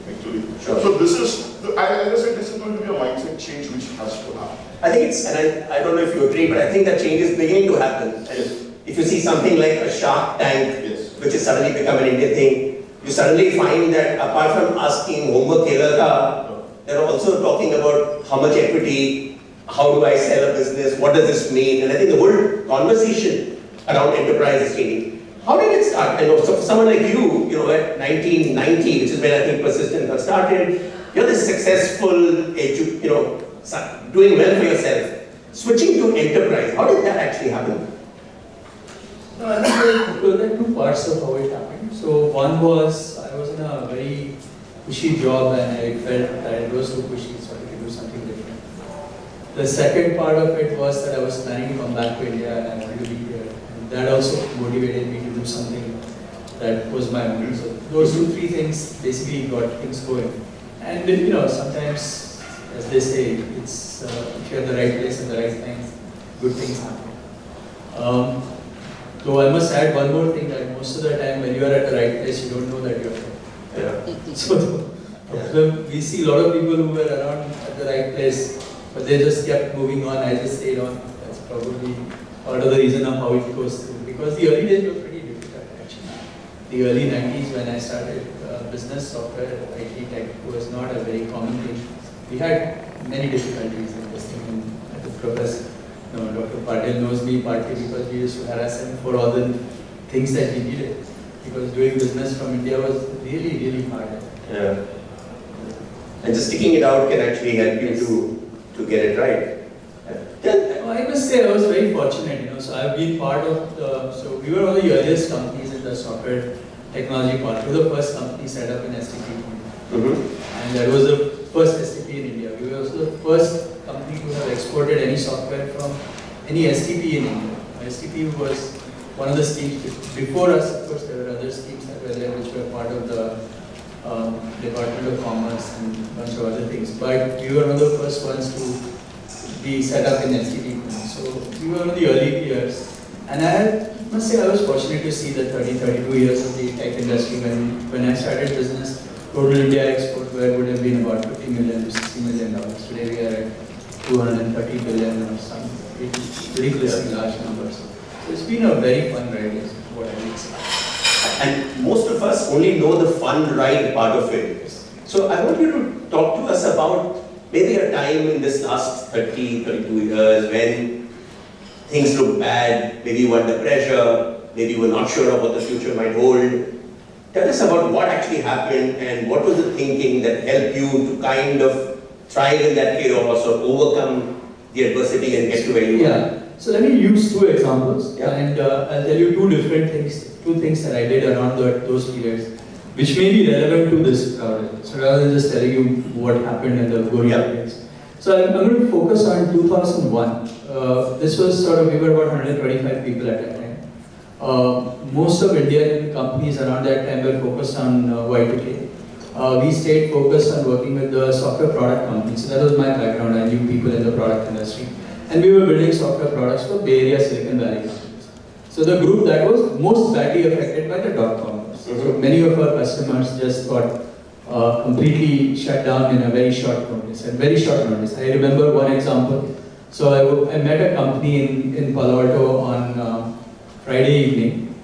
actually. So this is, as I said, this is going to be a mindset change which has to happen. I think it's, and I don't know if you agree, but I think that change is beginning to happen. And if you see something like a Shark Tank, which has suddenly become an Indian thing, you suddenly find that apart from asking homework they're also talking about how much equity, how do I sell a business, what does this mean, and I think the whole conversation around enterprise is changing. How did it start? I know, so for someone like you, at 1990, which is when I think Persistence got started, you're this successful, doing well for yourself. Switching to enterprise, how did that actually happen? No, I think there are two parts of how it happened. So one was, I was in a very pushy job and I felt that it was so pushy, so I had to do something different. The second part of it was that I was planning to come back to India and I wanted to be here. And that also motivated me to do something that was my own. So those three things basically got things going. And sometimes, as they say, it's if you're at the right place at the right time, good things happen. Though I must add one more thing, that most of the time when you are at the right place, you don't know that you're there. Yeah. So So we see a lot of people who were around at the right place, but they just kept moving on. I just stayed on. That's probably part of the reason of how it goes through. Because the early days were pretty difficult actually. The early 90s when I started business software, IT tech was not a very common thing. We had many difficulties investing in the professor. No, Dr. Patel knows me partly because we used to harass him for all the things that he needed. Because doing business from India was really, really hard. Yeah. And just sticking it out can actually help you to get it right. I must say I was very fortunate, So I've been part of so we were one of the earliest companies in the software technology part. We were the first company set up in STP. And that was the first STP in India. We were also the first company to have exported any software from any STP in India. STP was one of the schemes before us. Of course, there were other schemes that were there which were part of the Department of Commerce and a bunch of other things. But we were one of the first ones to be set up in STP. So we were one of the early years. And I must say I was fortunate to see the 32 years of the tech industry when I started business. Total India export would have been about $50 million to $60 million. Today we are at 230 billion or some ridiculously large numbers. So it's been a very fun ride, is what I would say. And most of us only know the fun ride part of it. So I want you to talk to us about maybe a time in this last 32 years when things look bad, maybe you were under pressure, maybe you were not sure of what the future might hold. Tell us about what actually happened and what was the thinking that helped you to kind of thrive in that chaos or overcome the adversity and get to where you are. So let me use two examples, Yeah. and I'll tell you two things that I did around those periods, which may be relevant to this crowd. So rather than just telling you what happened in the good periods. So I'm going to focus on 2001. This was we were about 125 people at that time. Most of Indian companies around that time were focused on Y2K. We stayed focused on working with the software product companies. So that was my background. I knew people in the product industry. And we were building software products for Bay Area, Silicon Valley companies. So the group that was most badly affected by the dot-com. So many of our customers just got completely shut down in a very short notice. I remember one example. So I met a company in Palo Alto on Friday evening,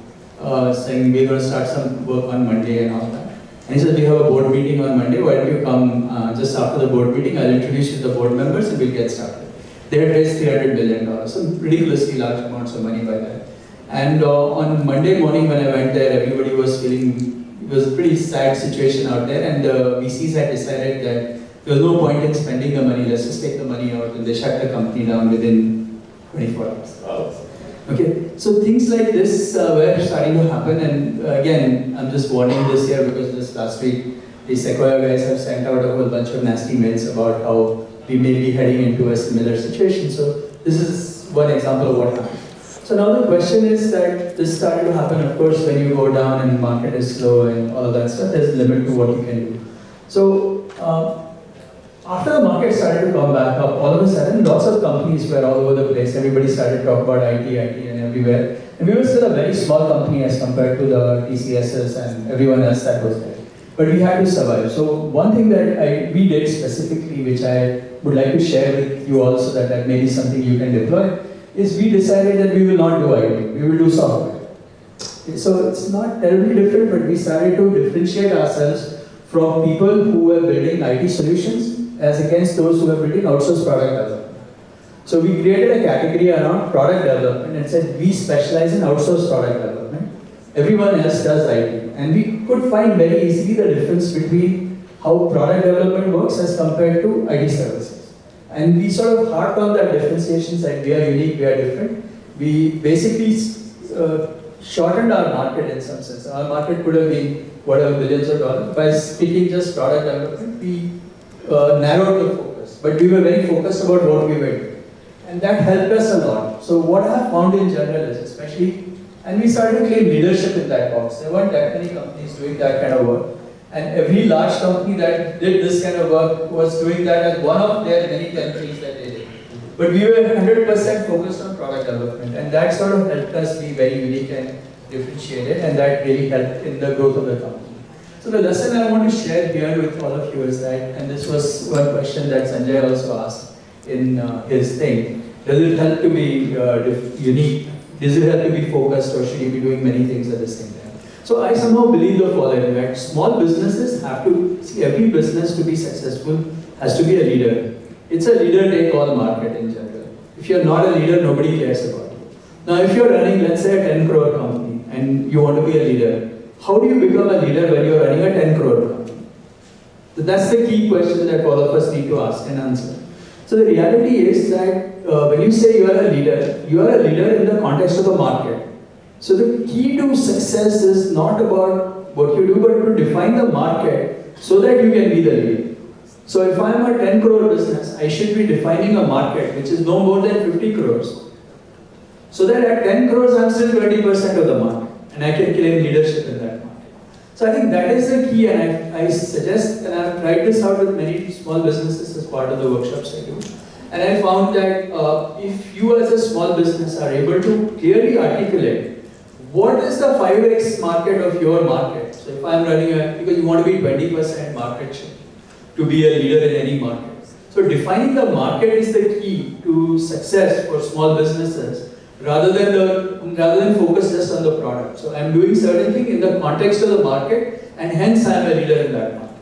saying we're going to start some work on Monday and all that. And he said, we have a board meeting on Monday, why don't you come just after the board meeting, I'll introduce you to the board members and we'll get started. They had raised $300 million, some ridiculously large amounts of money by then. And on Monday morning when I went there, everybody was feeling, it was a pretty sad situation out there, and VCs had decided that there was no point in spending the money, let's just take the money out, and they shut the company down within 24 hours. Wow. Okay, so things like this were starting to happen, and again, I'm just warning this here because just last week, the Sequoia guys have sent out a whole bunch of nasty mails about how we may be heading into a similar situation. So this is one example of what happened. So now the question is that this started to happen, of course, when you go down and the market is slow and all of that stuff, there's a limit to what you can do. So after the market started to come back up, all of a sudden, lots of companies were all over the place. Everybody started to talk about IT and everywhere. And we were still a very small company as compared to the TCSs and everyone else that was there. But we had to survive. So one thing that we did specifically, which I would like to share with you also, that may be something you can deploy, is we decided that we will not do IT, we will do software. So it's not terribly different, but we started to differentiate ourselves from people who were building IT solutions as against those who were building outsourced product development. So we created a category around product development and said we specialize in outsourced product development. Everyone else does IT. And we could find very easily the difference between how product development works as compared to IT services. And we sort of harped on that differentiation, said we are unique, we are different. We basically shortened our market in some sense. Our market could have been whatever billions of dollars. By speaking just product development, we narrowed the focus. But we were very focused about what we were doing. And that helped us a lot. So what I have found in general is especially, and we started to claim leadership in that box. There weren't that many companies doing that kind of work. And every large company that did this kind of work was doing that as one of their many countries that they did. But we were 100% focused on product development, and that sort of helped us be very unique and differentiated, and that really helped in the growth of the company. So the lesson I want to share here with all of you is that, and this was one question that Sanjay also asked in his thing, does it help to be unique? Does it help to be focused, or should you be doing many things at the same time? So I somehow believe the following, that small businesses have to, see, every business to be successful has to be a leader. It's a leader-take-all market in general. If you're not a leader, nobody cares about you. Now if you're running, let's say, a 10 crore company and you want to be a leader, how do you become a leader when you're running a 10 crore company? So that's the key question that all of us need to ask and answer. So the reality is that when you say you are a leader in the context of a market. So the key to success is not about what you do, but to define the market so that you can be the leader. So if I'm a 10 crore business, I should be defining a market which is no more than 50 crores. So that at 10 crores, I'm still 20% of the market, and I can claim leadership in that market. So I think that is the key, and I suggest, and I've tried this out with many small businesses as part of the workshops I do. And I found that if you as a small business are able to clearly articulate what is the 5x market of your market. So if I'm running because you want to be 20% market share to be a leader in any market. So defining the market is the key to success for small businesses rather than focus just on the product. So I'm doing certain thing in the context of the market, and hence I'm a leader in that market.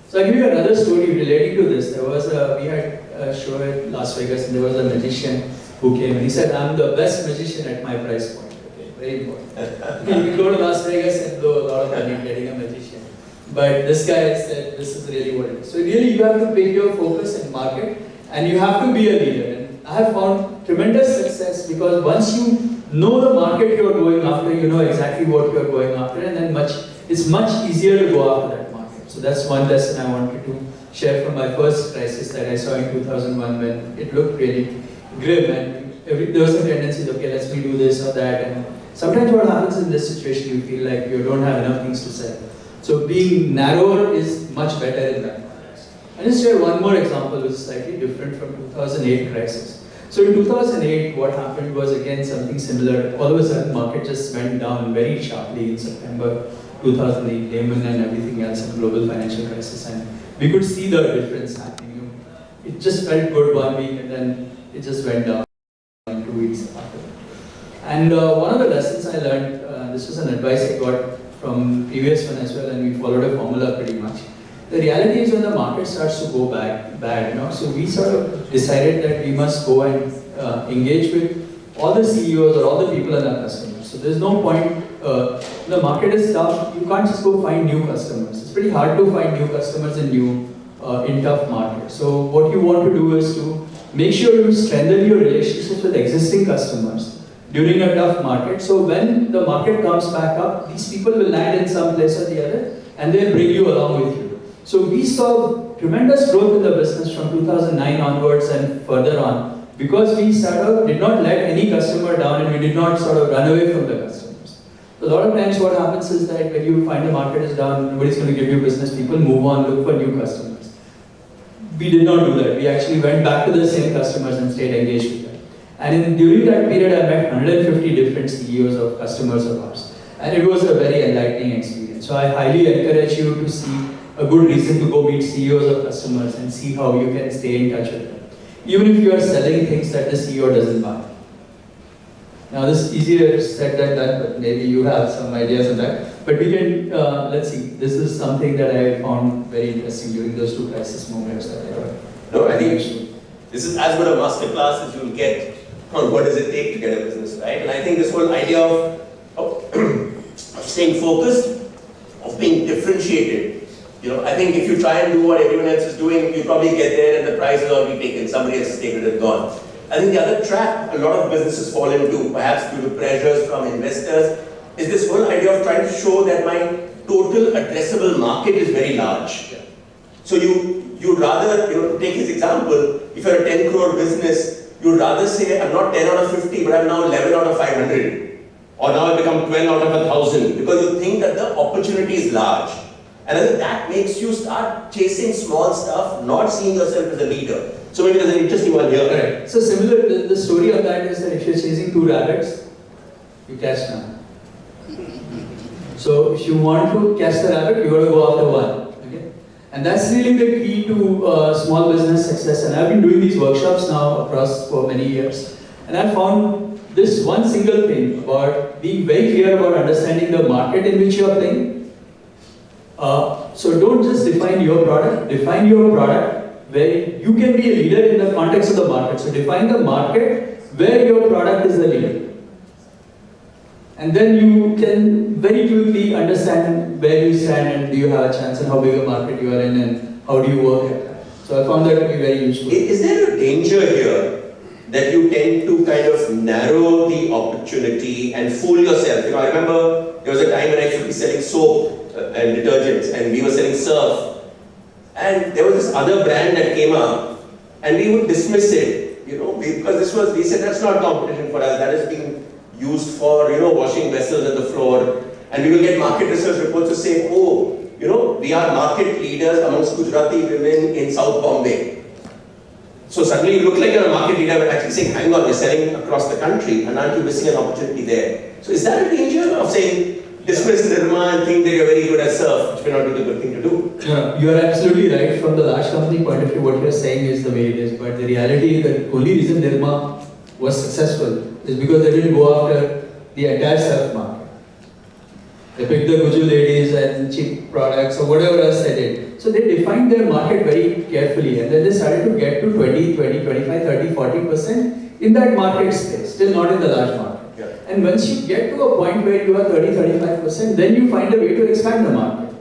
So I'll give you another story relating to this. We had a show at Las Vegas, and there was a magician who came and he said, I'm the best magician at my price point. Okay, very important. You can go to Las Vegas and blow a lot of money getting a magician. But this guy said, this is really what it is. So really you have to pick your focus and market, and you have to be a leader. And I have found tremendous success because once you know the market you're going after, you know exactly what you're going after, and then it's much easier to go after that market. So that's one lesson I wanted to share from my first crisis that I saw in 2001 when it looked really grim, and there was a tendency, okay, let's me do this or that. And sometimes what happens in this situation, you feel like you don't have enough things to sell. So being narrower is much better in that context. I'll just share one more example which is slightly different from 2008 crisis. So in 2008, what happened was again something similar. All of a sudden, market just went down very sharply in September 2008, Lehman and everything else, and global financial crisis, and we could see the difference happening. It just felt good 1 week, and then it just went down 2 weeks after. And one of the lessons I learned, this was an advice I got from previous one as well, and we followed a formula pretty much. The reality is when the market starts to go bad, so we sort of decided that we must go and engage with all the CEOs or all the people and our customers. So there's no point, the market is tough, you can't just go find new customers. It's pretty hard to find new customers in tough markets. So what you want to do is to make sure you strengthen your relationships with existing customers during a tough market. So when the market comes back up, these people will land in some place or the other, and they'll bring you along with you. So we saw tremendous growth in the business from 2009 onwards and further on, because we did not let any customer down, and we did not sort of run away from the customers. So a lot of times what happens is that when you find the market is down, nobody's going to give you business, people move on, look for new customers. We did not do that. We actually went back to the same customers and stayed engaged with them. And during that period, I met 150 different CEOs of customers of ours. And it was a very enlightening experience. So I highly encourage you to see a good reason to go meet CEOs of customers and see how you can stay in touch with them. Even if you are selling things that the CEO doesn't buy. Now this is easier said than done, but maybe you have some ideas on that. But we can, let's see, this is something that I found very interesting during those two crisis moments that I got. No, I think this is as good a masterclass as you'll get on what does it take to get a business, right? And I think this whole idea of staying focused, of being differentiated, I think if you try and do what everyone else is doing, you probably get there and the prize is already taken, somebody else has taken it and gone. I think the other trap a lot of businesses fall into, perhaps due to pressures from investors, is this whole idea of trying to show that my total addressable market is very large. So you'd rather, to take his example, if you're a 10 crore business, you'd rather say, I'm not 10 out of 50, but I'm now 11 out of 500. Or now I've become 12 out of 1,000, because you think that the opportunity is large. And I think that makes you start chasing small stuff, not seeing yourself as a leader. So maybe there's an interesting one here. Correct. So similar, the story of that is that if you're chasing 2 rabbits, you catch none. So if you want to catch the rabbit, you got to go after one. Okay? And that's really the key to small business success. And I've been doing these workshops now across for many years. And I found this one single thing about being very clear about understanding the market in which you are playing. So don't just define your product where you can be a leader in the context of the market. So define the market where your product is the leader. And then you can very quickly understand where you stand and do you have a chance and how big a market you are in and how do you work at that. So I found that to be very useful. Is there a danger here that you tend to kind of narrow the opportunity and fool yourself? You know, I remember there was a time when I should be selling soap and detergents and we were selling Surf. And there was this other brand that came up and we would dismiss it, you know, because we said that's not competition for us, that is being used for, you know, washing vessels at the floor. And we will get market research reports to say, oh, you know, we are market leaders amongst Gujarati women in South Bombay. So suddenly you look like you're a market leader, but actually saying, hang on, we're selling across the country and aren't you missing an opportunity there? So is that a danger of saying, dismiss Nirma and think that you're very good at Surf, which may not be the good thing to do? Yeah, you are absolutely right. From the large company point of view, what you're saying is the way it is. But the reality is that only reason Nirma was successful is because they didn't go after the entire Surf market. They picked the Guju ladies and cheap products or whatever else they did. So they defined their market very carefully and then they started to get to 20, 25, 30, 40% in that market space, still not in the large market. Yeah. And once you get to a point where you are 30, 35%, then you find a way to expand the market.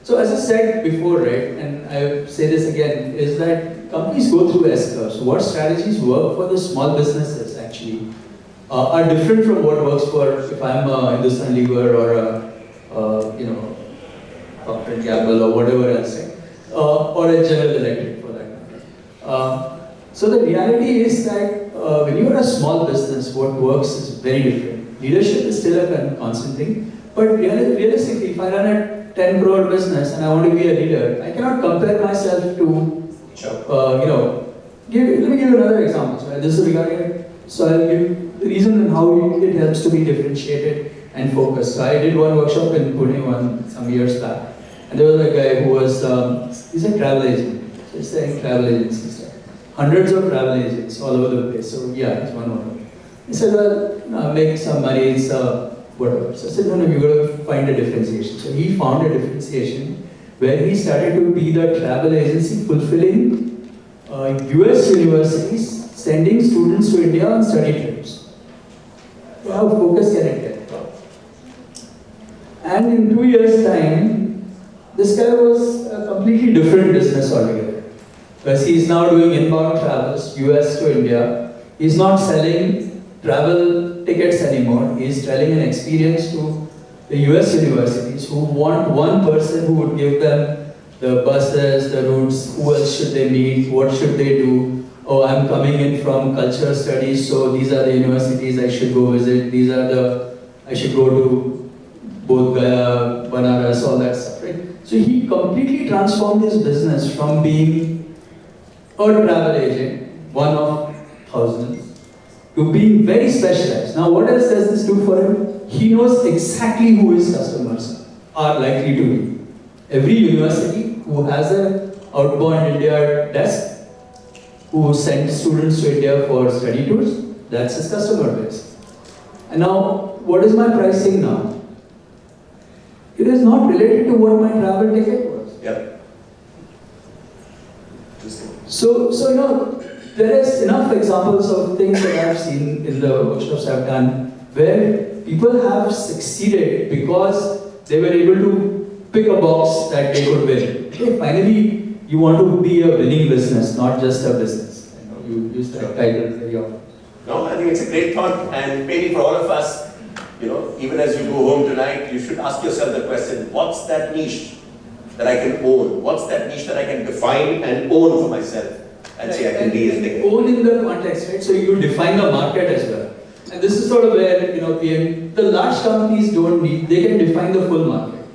So as I said before, right, and I say this again, is that companies go through S-curves. What strategies work for the small businesses actually are different from what works for, if I'm a Hindustan Lever or a, Procter & Gamble or whatever else, right? Or a General Electric for that matter. So the reality is that when you are a small business, what works is very different. Leadership is still a constant thing, but realistically, if I run a 10 crore business and I want to be a leader, I cannot compare myself to, let me give you another example. So this is regarding, so I'll give the reason and how it helps to be differentiated and focused. So I did one workshop in Pune some years back, and there was a guy who was, he's a travel agent. So he's selling travel agencies. Hundreds of travel agents all over the place. So yeah, he's one of them. He said, well, make some money, it's whatever. So I said, no, you got to find a differentiation. So he found a differentiation where he started to be the travel agency fulfilling US universities, sending students to India on study trips. So how focused can it get? And in 2 years' time, this guy was a completely different business altogether. Because he is now doing inbound travels, US to India. He's not selling travel tickets anymore. He's selling an experience to the US universities who want one person who would give them the buses, the routes, who else should they meet, what should they do. Oh, I'm coming in from culture studies, so these are the universities I should go visit. I should go to both Gaya, Banaras, all that stuff, right? So he completely transformed his business from being a travel agent, one of thousands, to being very specialized. Now, what else does this do for him? He knows exactly who his customers are likely to be. Every university who has an outbound India desk, who sends students to India for study tours, that's his customer base. And now, what is my pricing now? It is not related to what my travel ticket was. Yep. So there is enough examples of things that I've seen in the workshops I've done where people have succeeded because they were able to pick a box that they could win. Okay, finally, you want to be a winning business, not just a business. You use that title very often. No, I think it's a great thought, and maybe for all of us, even as you go home tonight, you should ask yourself the question, what's that niche that I can own? What's that niche that I can define and own for myself? And say I can be as big. Own in the context, right? So you define the market as well. And this is sort of where, the large companies they can define the full market.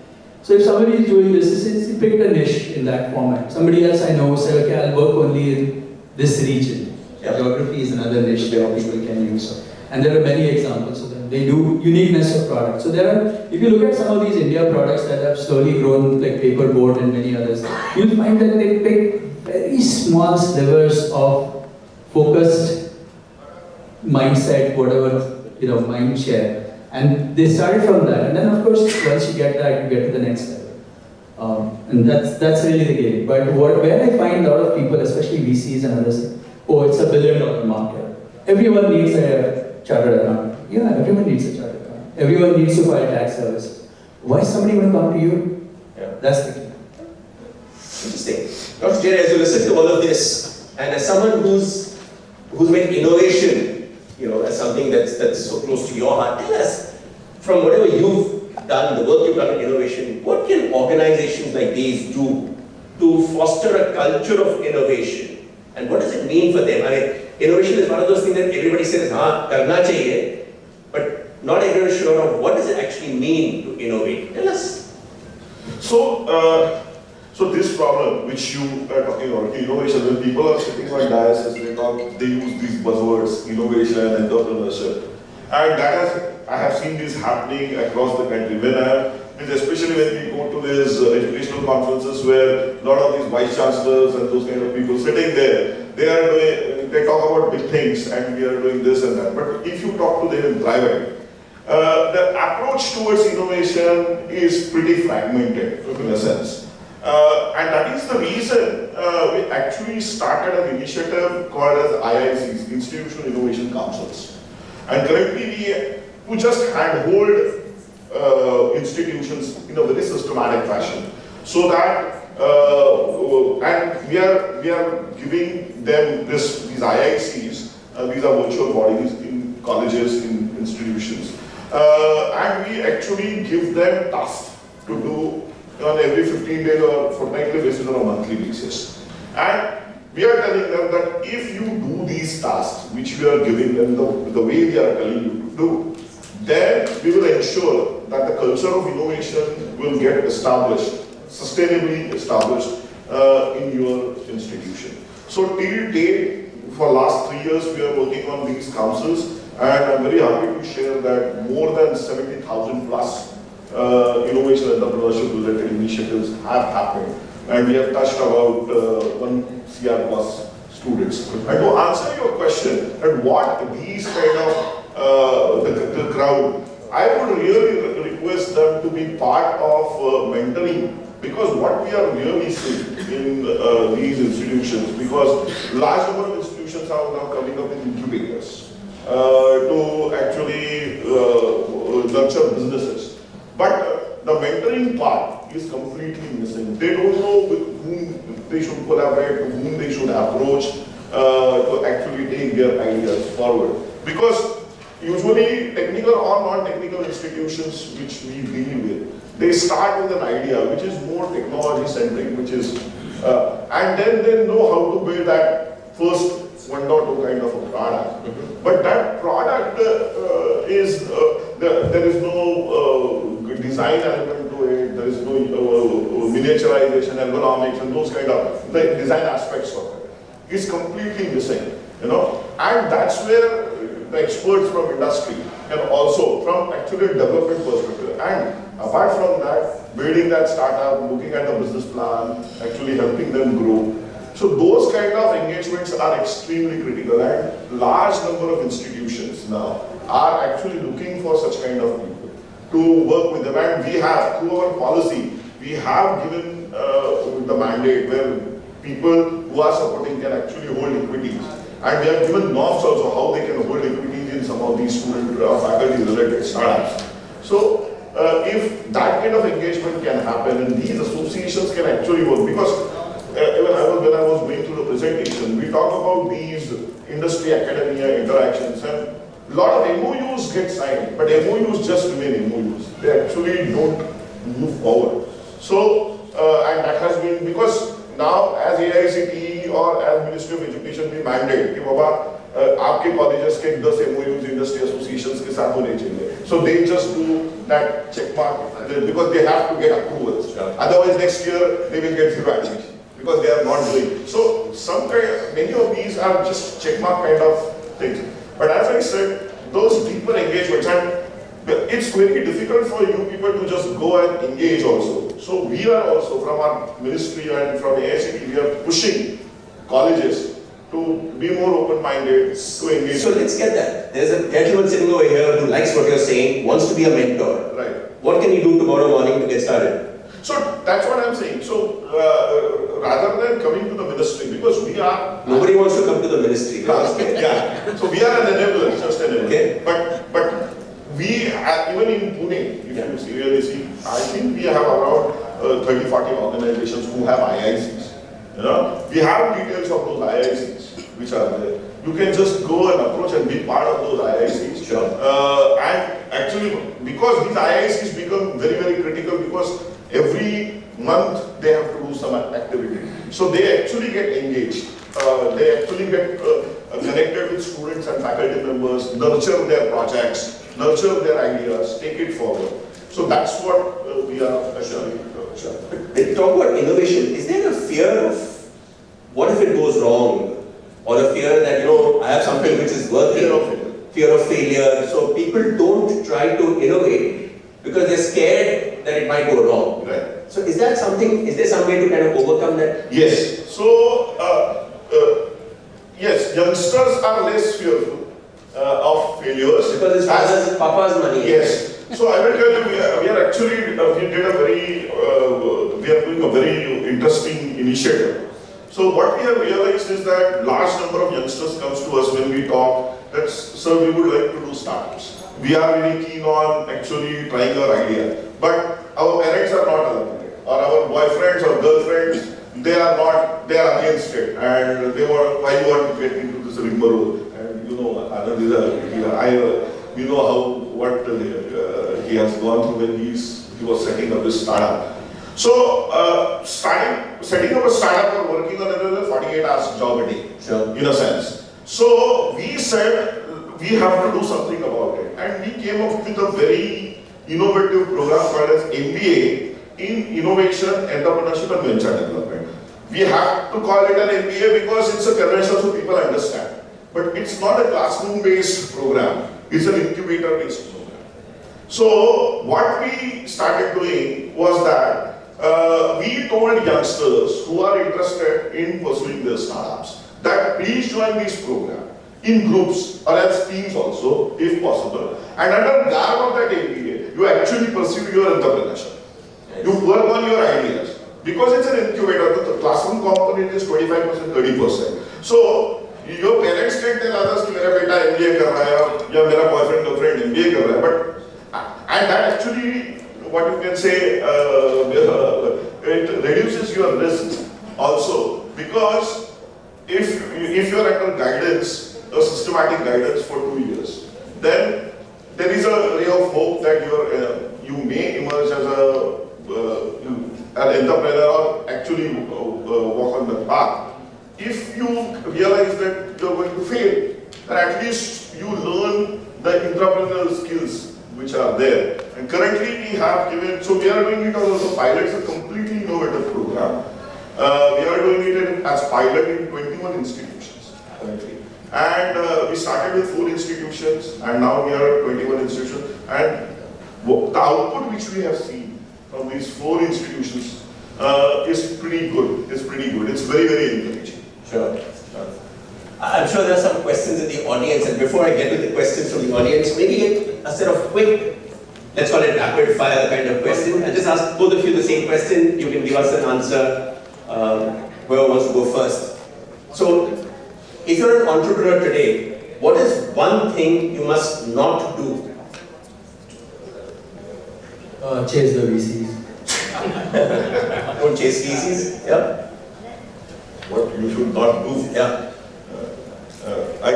So if somebody is doing this, he picked a niche in that format. Somebody else I know said, okay, I'll work only in this region. Yep. Geography is another niche that people can use. And there are many examples of them. They do uniqueness of products. So there are, if you look at some of these India products that have slowly grown, like paperboard and many others, you'll find that they pick very small slivers of focused mindset, whatever, mind share. And they started from that. And then of course, once you get that, you get to the next level. And that's really the game. But where I find a lot of people, especially VCs and others, oh, it's $1 billion market. Everyone needs a chartered accountant. Yeah, everyone needs a chartered accountant. Everyone needs to file tax service. Why is somebody going to come to you? Yeah. That's the key. Interesting. Dr. Jere, as you listen to all of this, and as someone who's made innovation, as something that's so close to your heart, tell us, from whatever you've done, the work you've done in innovation, what can organizations like these do to foster a culture of innovation? And what does it mean for them? I mean, innovation is one of those things that everybody says, karna chahiye, but not everyone is sure of what does it actually mean to innovate. Tell us. So this problem which you are talking about, innovation, when people are sitting on dais, they use these buzzwords, innovation and entrepreneurship. And I have seen this happening across the country. Especially when we go to these educational conferences where a lot of these vice chancellors and those kind of people sitting there, they talk about big things and we are doing this and that. But if you talk to them in private, the approach towards innovation is pretty fragmented in a sense. And that is the reason we actually started an initiative called as IICs, Institutional Innovation Councils. And currently we just handhold institutions in a very systematic fashion. So that, and we are giving them these IICs, these are virtual bodies in colleges, in institutions. And we actually give them tasks to do on every 15 days or fortnightly basis or a monthly basis. And we are telling them that if you do these tasks, which we are giving them the way we are telling you to do, then we will ensure that the culture of innovation will get established, sustainably established in your institution. So till date, for last 3 years, we are working on these councils, and I'm very happy to share that more than 70,000 plus innovation entrepreneurship related initiatives have happened, and we have touched about 1 CR plus students. And to answer your question, and what these kind of the crowd, I would really request them to be part of mentoring, because what we are really seeing in these institutions, because large number of institutions are now coming up with incubators to actually nurture businesses. But the mentoring part is completely missing. They don't know with whom they should collaborate, with whom they should approach to actually take their ideas forward. Because usually technical or non-technical institutions which we deal with, they start with an idea which is more technology centric, which is, and then they know how to build that first 1.2 kind of a product. But that product is, there is no design element to it, there is no miniaturization, ergonomics, and those kind of the design aspects of it. It's completely missing, and that's where the experts from industry and also from actually development perspective, and apart from that, building that startup, looking at the business plan, actually helping them grow. So those kind of engagements are extremely critical, and large number of institutions now are actually looking for such kind of people to work with them. And we have, through our policy, we have given the mandate where people who are supporting can actually hold equities. And we have given norms also how they can hold equities in some of these student or faculty related startups. So if that kind of engagement can happen and these associations can actually work, because even when I was going through the presentation, we talk about these industry academia interactions, and a lot of MOUs get signed, but MOUs just remain MOUs. They actually don't move forward. So, and that has been, because now as AICTE or as Ministry of Education we mandate कि बाबा आपके colleges के 10 MOUs industry associations के साथ होने चाहिए. So they just do that check mark because they have to get approvals. Otherwise next year they will get 0 admission because they are not doing. So many of these are just check mark kind of things. But as I said, those deeper engagements, and it's very difficult for you people to just go and engage also. So we are also from our ministry and from AICT, we are pushing colleges to be more open-minded, to engage. So let's get that. There's a gentleman sitting over here who likes what you're saying, wants to be a mentor. Right. What can you do tomorrow morning to get started? So that's what I'm saying. So rather than coming to the ministry, because we are... Nobody wants to come to the ministry. Yeah. So we are an enabler, just an enabler. Okay. But we, even in Pune, if you really see, I think we have around 30, 40 organizations who have IICs. You know, we have details of those IICs which are there. You can just go and approach and be part of those IICs. Sure. And actually, because these IICs become very, very critical, because every month they have to do some activity. So they actually get engaged. They actually get connected with students and faculty members, nurture their projects, nurture their ideas, take it forward. So that's what we are assuring. When you talk about innovation, is there a fear of what if it goes wrong? Or a fear that, you know, I have something which is working? Fear of failure. So people don't try to innovate because they're scared that it might go wrong. Right. So is that something, is there some way to kind of overcome that? Yes. So, yes, youngsters are less fearful of failures. Because it's papa's money. Yes. So I will tell you, we are actually, we are doing a very interesting initiative. So what we have realized is that large number of youngsters comes to us when we talk that, sir, we would like to do startups. We are very keen on actually trying our idea. But our parents are not allowing it. Or our boyfriends or girlfriends, they are against it. And they want, why you want to get into this rigmarole? And you know, Anand is you know what he has gone through when he was setting up this startup. So, setting up a startup or working on it is a 48 hours job a day, Sure. in a sense. So, we said we have to do something about it. And we came up with a very innovative program called as MBA in Innovation, Entrepreneurship and Venture Development. We have to call it an MBA because it's a convention so people understand. But it's not a classroom-based program. It's an incubator-based program. So, what we started doing was that we told youngsters who are interested in pursuing their startups that please join this program in groups or as teams also, if possible. And under garb of that MBA, you actually pursue your entrepreneurship. You work on your ideas. Because it's an incubator, the classroom component is 25%, 30%. So, your parents can tell others that my beta MBA kar raha hai, or my boyfriend, girlfriend MBA kar raha hai, but and that actually, what you can say, it reduces your risk also, because if you are under guidance, a systematic guidance for 2 years, then there is a ray of hope that you may emerge as an entrepreneur or actually walk on the path. If you realize that you are going to fail, then at least you learn the entrepreneurial skills which are there. And currently we have given, so we are doing it as a pilot, it's a completely innovative program. We are doing it as pilot in 21 institutions currently. And we started with 4 institutions and now we are at 21 institutions. And the output which we have seen from these 4 institutions is pretty good. It's pretty good. It's very, very encouraging. Sure. I'm sure there are some questions in the audience, and before I get to the questions from the audience, maybe a set of quick, let's call it rapid fire kind of question. I'll just ask both of you the same question. You can give us an answer. Whoever wants to go first. So, if you're an entrepreneur today, what is one thing you must not do? Chase the VCs. Don't chase VCs. Yeah. What you should not do. Yeah. I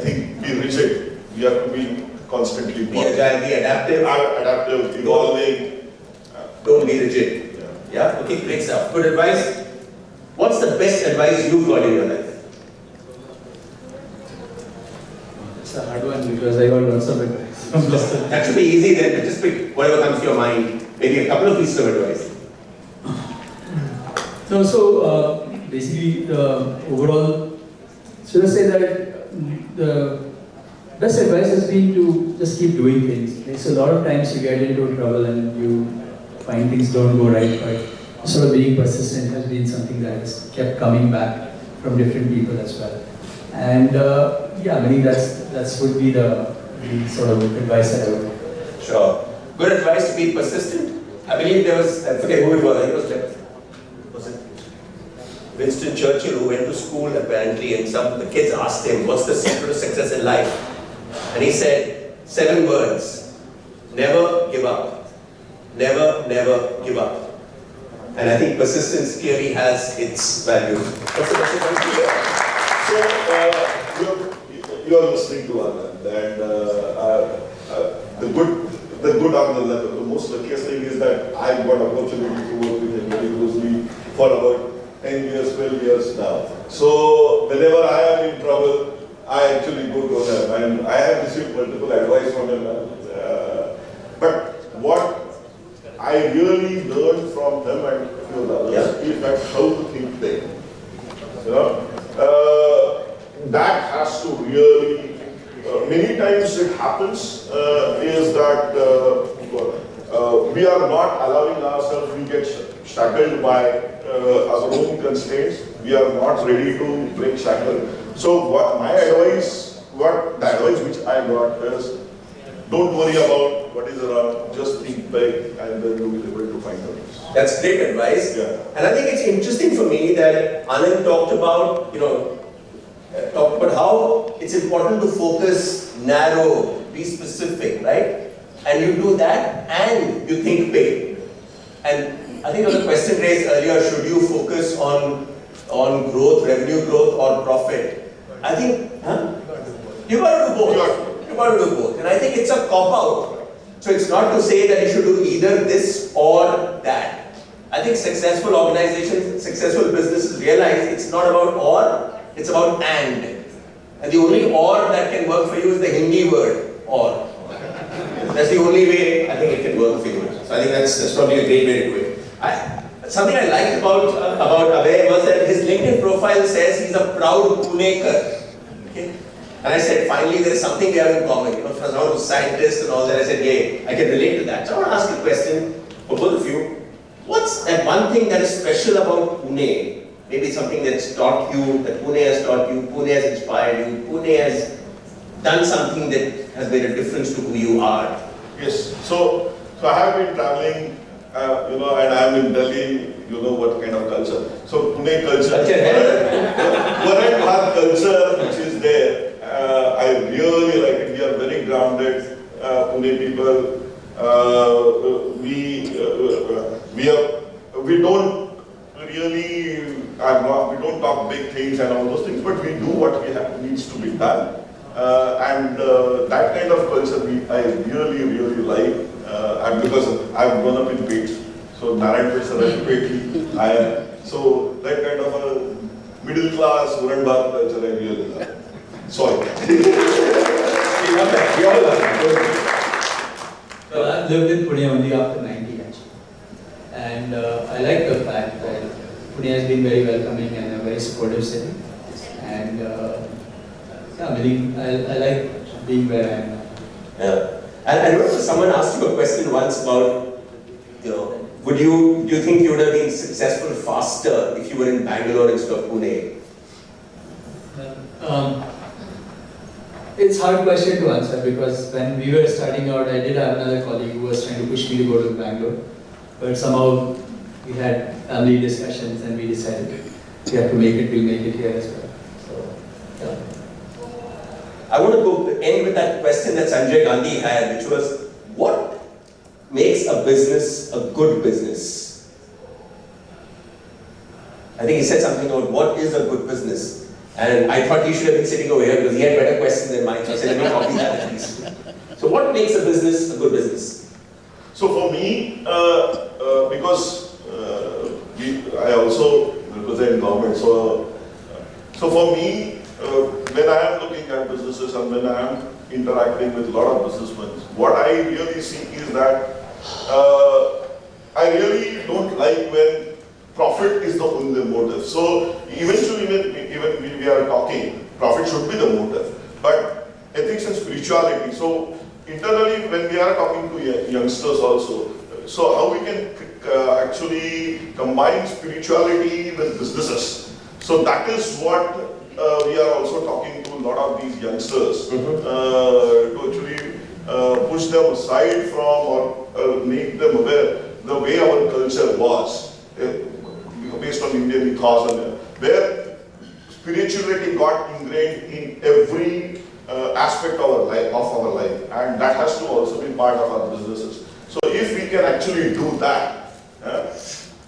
think, be rigid. We have to be constantly Be agile, be adaptive. Adaptive, evolving. Don't be rigid. Yeah. Okay, great stuff. Good advice. What's the best advice you've got in your life? It's a hard one because I got lots of advice from Mr. That should be easy then. Just pick whatever comes to your mind. Maybe a couple of pieces of advice. No, so basically, overall, should I say that best advice has been to just keep doing things. So a lot of times you get into trouble and you find things don't go right, but sort of being persistent has been something that has kept coming back from different people as well. And yeah, I mean that's would be the sort of advice that I would give. Sure. Good advice to be persistent. I believe there was, I forget who it was it Winston Churchill, who went to school apparently, and the kids asked him, what's the secret of success in life? And he said, 7 words, never give up. Never, never give up. And I think persistence clearly has its value. What's the message to you? So, you are listening to Anand, and the good Anand, the most luckiest thing is that I got opportunity to work with him very closely for about 10 years, 12 years now. So whenever I am in trouble, I actually go to him, and I have received multiple advice from him. But what I really learned from him and a few others is that how to think big. You know, that has to really. Many times it happens is that we are not allowing ourselves. We get shackled by our own constraints. We are not ready to break shackles. So the advice which I got is, don't worry about what is around, just think big, and then you will be able to find out. That's great advice. Yeah. And I think it's interesting for me that Anand talked about, how it's important to focus narrow, be specific, right? And you do that and you think big. And I think there was a question raised earlier, should you focus on growth, revenue growth, or profit? I think, you got to do both. You got to do both. And I think it's a cop-out. So it's not to say that you should do either this or that. I think successful organizations, successful businesses realize it's not about or, it's about and. And the only or that can work for you is the Hindi word, or. That's the only way I think it can work for you. So I think that's probably a great way to do it. Something I liked about Abhay was that his LinkedIn profile says he's a proud Punekar. Okay? And I said, finally there is something we have in common. For someone who's a scientist and all that, I said, yeah, I can relate to that. So I want to ask a question for both of you. What's that one thing that is special about Pune? Maybe something that's taught you, that Pune has taught you, Pune has inspired you, Pune has done something that has made a difference to who you are. Yes. So I have been traveling, and I am in Delhi. You know what kind of culture. So Pune culture, Varan Bhat culture, which is there. I really like it. We are very grounded, Pune people. We don't really, we don't talk big things and all those things, but we do what needs to be done. And that kind of culture I really, really like. And because I've grown up in Pate, so Narayanpet Sarajpet, I am. So that kind of a middle class Varan Bhat culture I really like. Sorry. We love that. We all love that. Well, I've lived in Pune only after 90 actually. And I like the fact that Pune has been very welcoming and a very supportive city. And I like being where I am now. Yeah. And I remember someone asked you a question once about, do you think you would have been successful faster if you were in Bangalore instead of Pune? It's a hard question to answer because when we were starting out, I did have another colleague who was trying to push me to go to Bangalore. But somehow we had family discussions and we decided we have to make it, we'll make it here as well. So, yeah. I want to end with that question that Sanjay Gandhi had, which was, what makes a business a good business? I think he said something about what is a good business. And I thought he should have been sitting over here because he had better questions than mine. So I said, let me copy that at least. So what makes a business a good business? So for me, because I also represent government, so for me, when I am looking at businesses and when I am interacting with a lot of businessmen, what I really see is that I really don't like when profit is the only motive. So eventually, even when we are talking, profit should be the motive. But ethics and spirituality spirituality. So internally, when we are talking to youngsters also, so how we can actually combine spirituality with businesses. So that is what we are also talking to a lot of these youngsters to actually push them aside from or make them aware the way our culture was based on Indian ethos, and where spirituality got ingrained in every aspect of our life, and that has to also be part of our businesses. So if we can actually do that,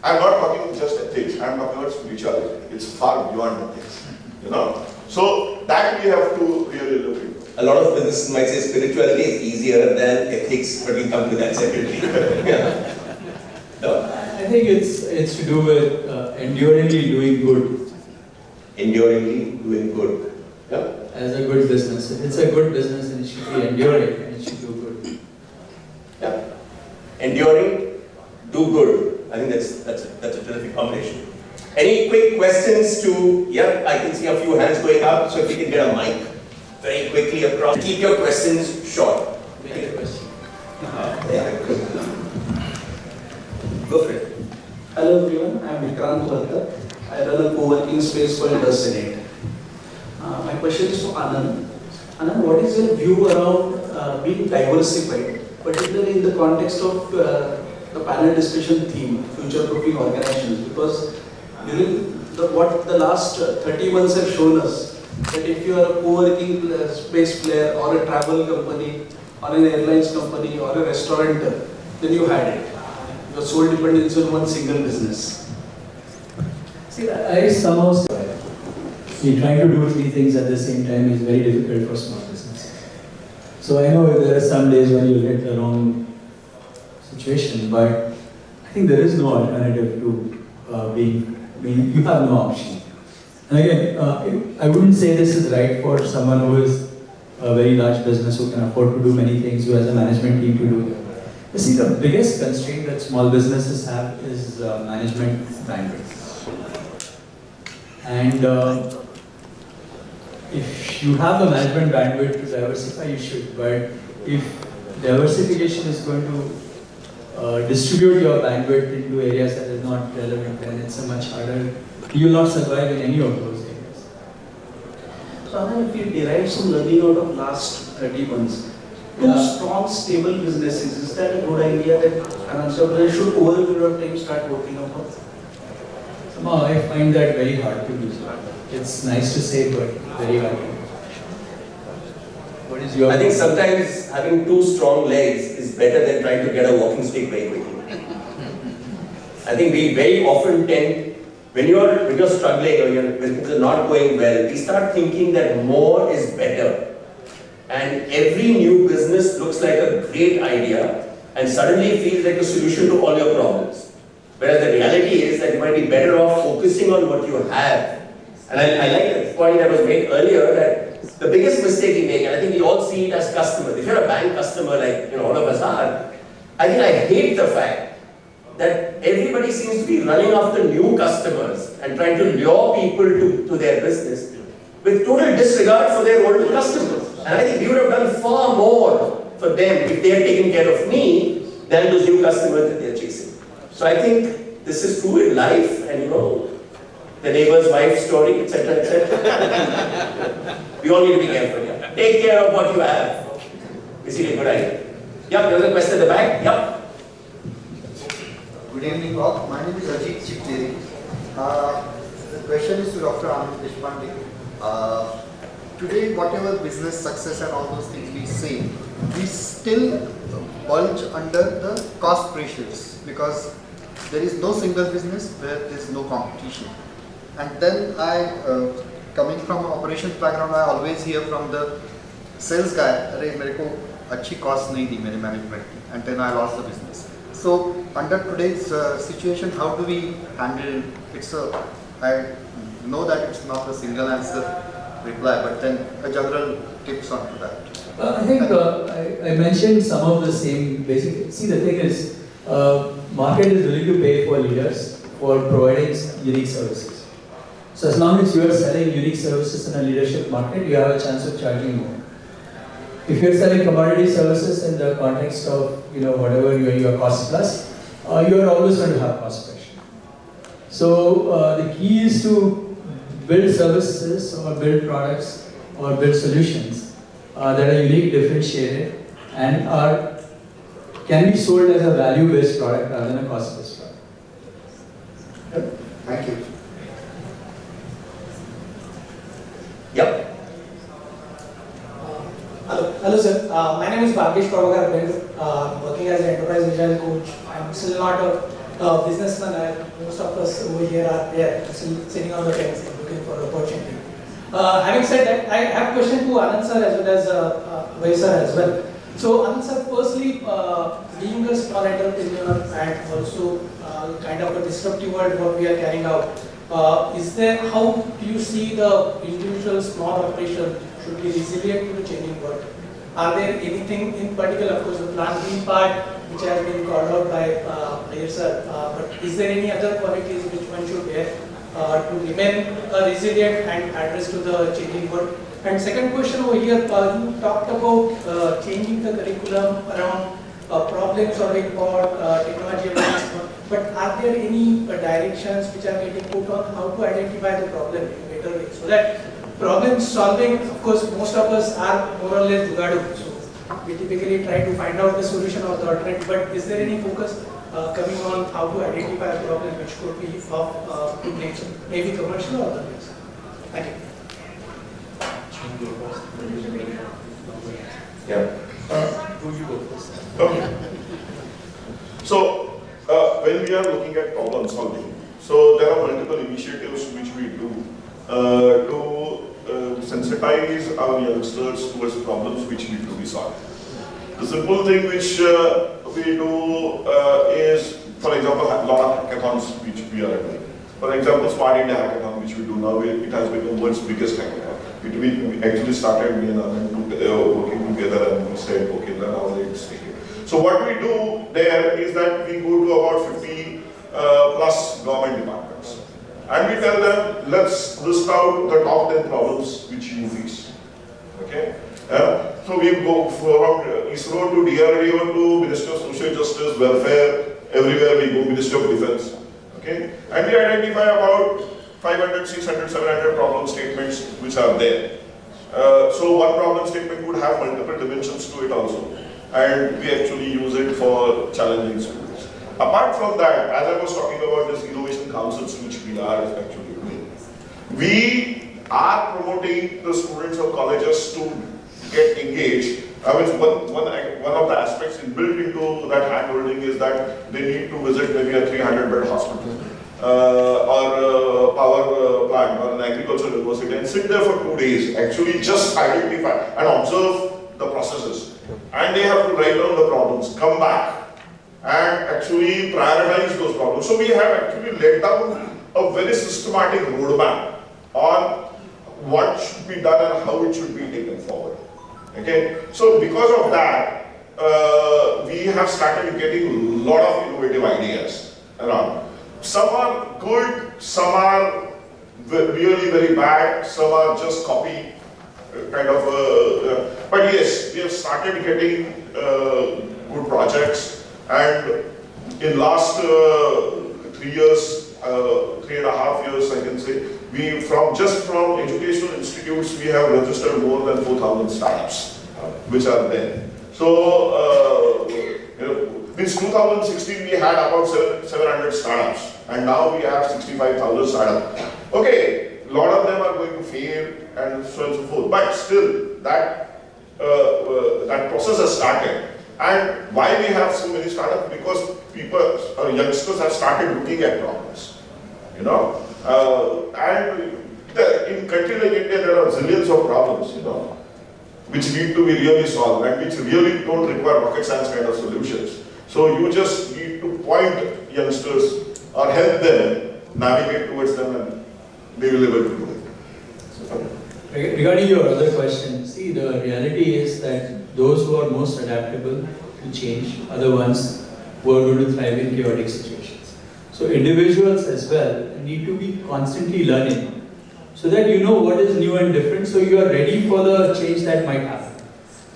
I'm not talking just ethics, I'm talking about spirituality. It's far beyond ethics, you know. So that we have to really look into. A lot of businesses might say spirituality is easier than ethics, but we'll come to that separately. Yeah. No? I think it's to do with enduringly doing good. Enduringly doing good. Yeah. As a good business. If it's a good business, and it should be enduring and it should do good. Yeah. Enduring, do good. I think that's a terrific combination. Any quick questions to, yeah, I can see a few hands going up, so if you can get a mic very quickly across. Keep your questions short. Make a question. Go for it. Hello everyone, I am Vikrant Varkar. I run a co-working space called The Senate. My question is to Anand. Anand, what is your view around being diversified, particularly in the context of the panel discussion theme, future-proofing organizations? Because during what the last 30 months have shown us, that if you are a co-working space player or a travel company or an airlines company or a restaurateur, then you had it. Your sole dependence on one single business. See, I somehow see trying to do three things at the same time is very difficult for small business. So I know there are some days when you get the wrong situation, but I think there is no alternative to you have no option. And again, I wouldn't say this is right for someone who is a very large business who can afford to do many things, who has a management team to do. You see, the biggest constraint that small businesses have is management bandwidth. And if you have the management bandwidth to diversify, you should. But if diversification is going to distribute your bandwidth into areas that is not relevant, then it's a much harder. You will not survive in any of those areas. So Anand, if you derive some learning out of last 30 months, two strong, stable businesses, is that a good idea that an entrepreneur should over a period of time start working upon? Somehow I find that very hard to do. It's nice to say, but very hard to do. What is your? I think sometimes having two strong legs is better than trying to get a walking stick very quickly. I think we very often tend, when you're struggling or when things are not going well, we start thinking that more is better. And every new business looks like a great idea and suddenly feels like a solution to all your problems. Whereas the reality is that you might be better off focusing on what you have. And I like the point that was made earlier, that the biggest mistake we make, and I think we all see it as customers. If you're a bank customer, like all of us are, I think I hate the fact that everybody seems to be running after new customers and trying to lure people to their business with total disregard for their old customers. And I think we would have done far more for them if they had taken care of me than those new customers that they are chasing. So I think this is true in life, and the neighbor's wife story, etc., etc. We all need to be careful. Yeah. Take care of what you have. Is it a good idea? Yep, there's a question at the back. Yep. Good evening, all. My name is Ajit Chipteri. The question is to Dr. Anand Deshpande. Today, whatever business success and all those things we say, we still bulge under the cost pressures because there is no single business where there is no competition. And then coming from an operations background, I always hear from the sales guy, "Arey, मेरे को अच्छी cost नहीं दी मेरे management," and then I lost the business. So under today's situation, how do we handle it? I know that it's not a single answer reply, but then a general tips onto that. I think I mentioned some of the same basic. See, the thing is, market is willing to pay for leaders for providing unique services. So as long as you are selling unique services in a leadership market, you have a chance of charging more. if you're selling commodity services in the context of whatever your cost plus, you are always going to have cost pressure. So the key is to build services or build products or build solutions that are unique, differentiated, and can be sold as a value-based product rather than a cost-based product. Thank you. Yep. Hello sir, my name is Bhagesh Prabhakar. Working as an enterprise agile coach. I'm still not a businessman. Most of us over here are there, still sitting on the fence looking for opportunity. Having said that, I have a question to Anand sir as well as Abhay sir as well. So Anand sir, firstly, being a small entrepreneur and also kind of a disruptive world what we are carrying out, how do you see the individual small operation should be resilient to the changing world? Are there anything in particular, of course the plan B part which has been called out by Iyer sir, but is there any other qualities which one should bear to remain resilient and address to the changing world? And second question over here, you talked about changing the curriculum around problem solving for technology advancement, but are there any directions which are getting put on how to identify the problem in a better way? So that problem solving, of course, most of us are more or less jugadu. So we typically try to find out the solution or the alternative, but is there any focus coming on how to identify a problem which could be of good nature, maybe commercial or otherwise? Thank you. Yeah. Okay. So, when we are looking at problem solving, so there are multiple initiatives which we do to sensitize our youngsters towards problems which need to be solved. The simple thing which we do is, for example, a lot of hackathons which we are doing. For example, Smart India Hackathon which we do now, it has become world's biggest hackathon. We actually started, me and Anand working together, and we said, okay, now let's take it. So what we do there is that we go to about 50 plus government departments. And we tell them, let's list out the top 10 problems which you face. Okay? So we go from ISRO to DRDO to Ministry of Social Justice, Welfare, everywhere we go, Ministry of Defense. Okay? And we identify about 500, 600, 700 problem statements which are there. So one problem statement would have multiple dimensions to it also. And we actually use it for challenging students. Apart from that, as I was talking about this innovation councils which we are actually doing, we are promoting the students of colleges to get engaged. I mean, one of the aspects built into that handholding is that they need to visit maybe a 300-bed hospital or a power plant or an agricultural university and sit there for 2 days, actually just identify and observe the processes. And they have to write down the problems, come back and actually prioritize those problems. So we have actually laid down a very systematic roadmap on what should be done and how it should be taken forward. Okay, so because of that, we have started getting a lot of innovative ideas around. Some are good, some are really very bad, some are just copy kind of. But yes, we have started getting good projects, and in last 3 years, 3.5 years, I can say, from educational institutes, we have registered more than 4,000 startups, which are there. So, in 2016, we had about 700 startups, and now we have 65,000 startups. Okay, a lot of them are going to fail, and so on and so forth. But still, that process has started. And why we have so many startups? Because youngsters have started looking at problems. And in country like India, there are zillions of problems, which need to be really solved and which really don't require rocket science kind of solutions. So you just need to point youngsters or help them navigate towards them, and they will be able to do it. Regarding your other question, see, the reality is that those who are most adaptable to change are the ones who are going to thrive in chaotic situations. So individuals as well need to be constantly learning so that you know what is new and different, so you are ready for the change that might happen.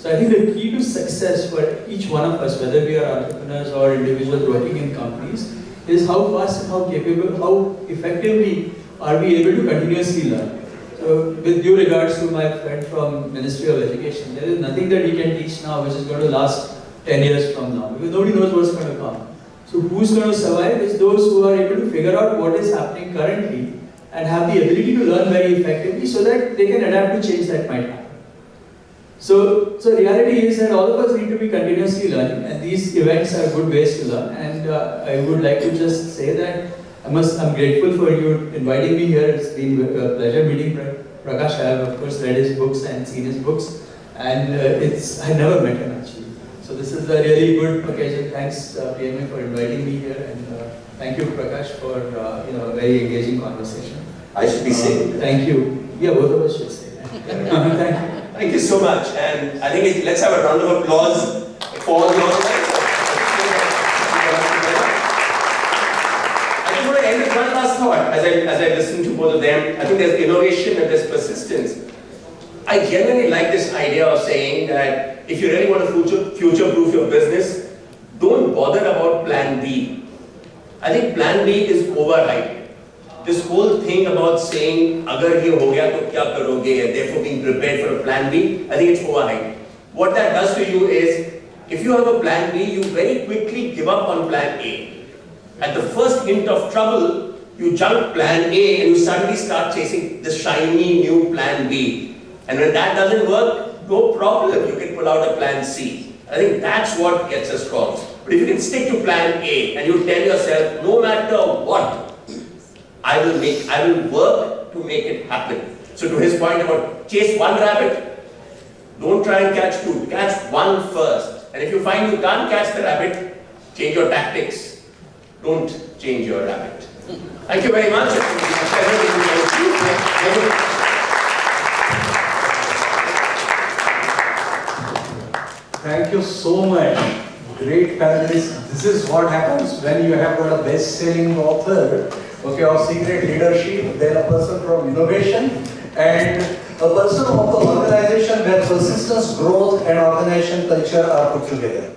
So I think the key to success for each one of us, whether we are entrepreneurs or individuals working in companies, is how fast and how capable, how effectively are we able to continuously learn. So with due regards to my friend from Ministry of Education, there is nothing that he can teach now which is going to last 10 years from now, because nobody knows what's going to come. So who's going to survive is those who are able to figure out what is happening currently and have the ability to learn very effectively so that they can adapt to change that might happen. So reality is that all of us need to be continuously learning, and these events are good ways to learn. And I would like to just say that I'm grateful for you inviting me here. It's been a pleasure meeting Prakash. I have of course read his books and seen his books, and I never met him actually. So this is a really good occasion. Thanks PMA for inviting me here, and thank you Prakash for a very engaging conversation. I should be saying. Thank you. Yeah, both of us should say that. Thank you. Thank you so much, and I think let's have a round of applause for your I just want to end with one last thought as I listen to both of them. I think there's innovation and there's persistence. I genuinely like this idea of saying that if you really want to future-proof your business, don't bother about plan B. I think plan B is overhyped. This whole thing about saying, agar ye ho gaya to kya karoge, and therefore being prepared for a plan B, I think it's overhyped. What that does to you is, if you have a plan B, you very quickly give up on plan A. At the first hint of trouble, you jump plan A and you suddenly start chasing the shiny new plan B. And when that doesn't work, no problem, you can pull out a plan C. I think that's what gets us wrong. But if you can stick to plan A and you tell yourself, no matter what, I will work to make it happen. So to his point about chase one rabbit, don't try and catch two, catch one first. And if you find you can't catch the rabbit, change your tactics. Don't change your rabbit. Thank you very much. Thank you so much. Great panelists. This is what happens when you have got a best-selling author, okay, of secret leadership, then a person from innovation, and a person of the organization where persistence, growth, and organization culture are put together.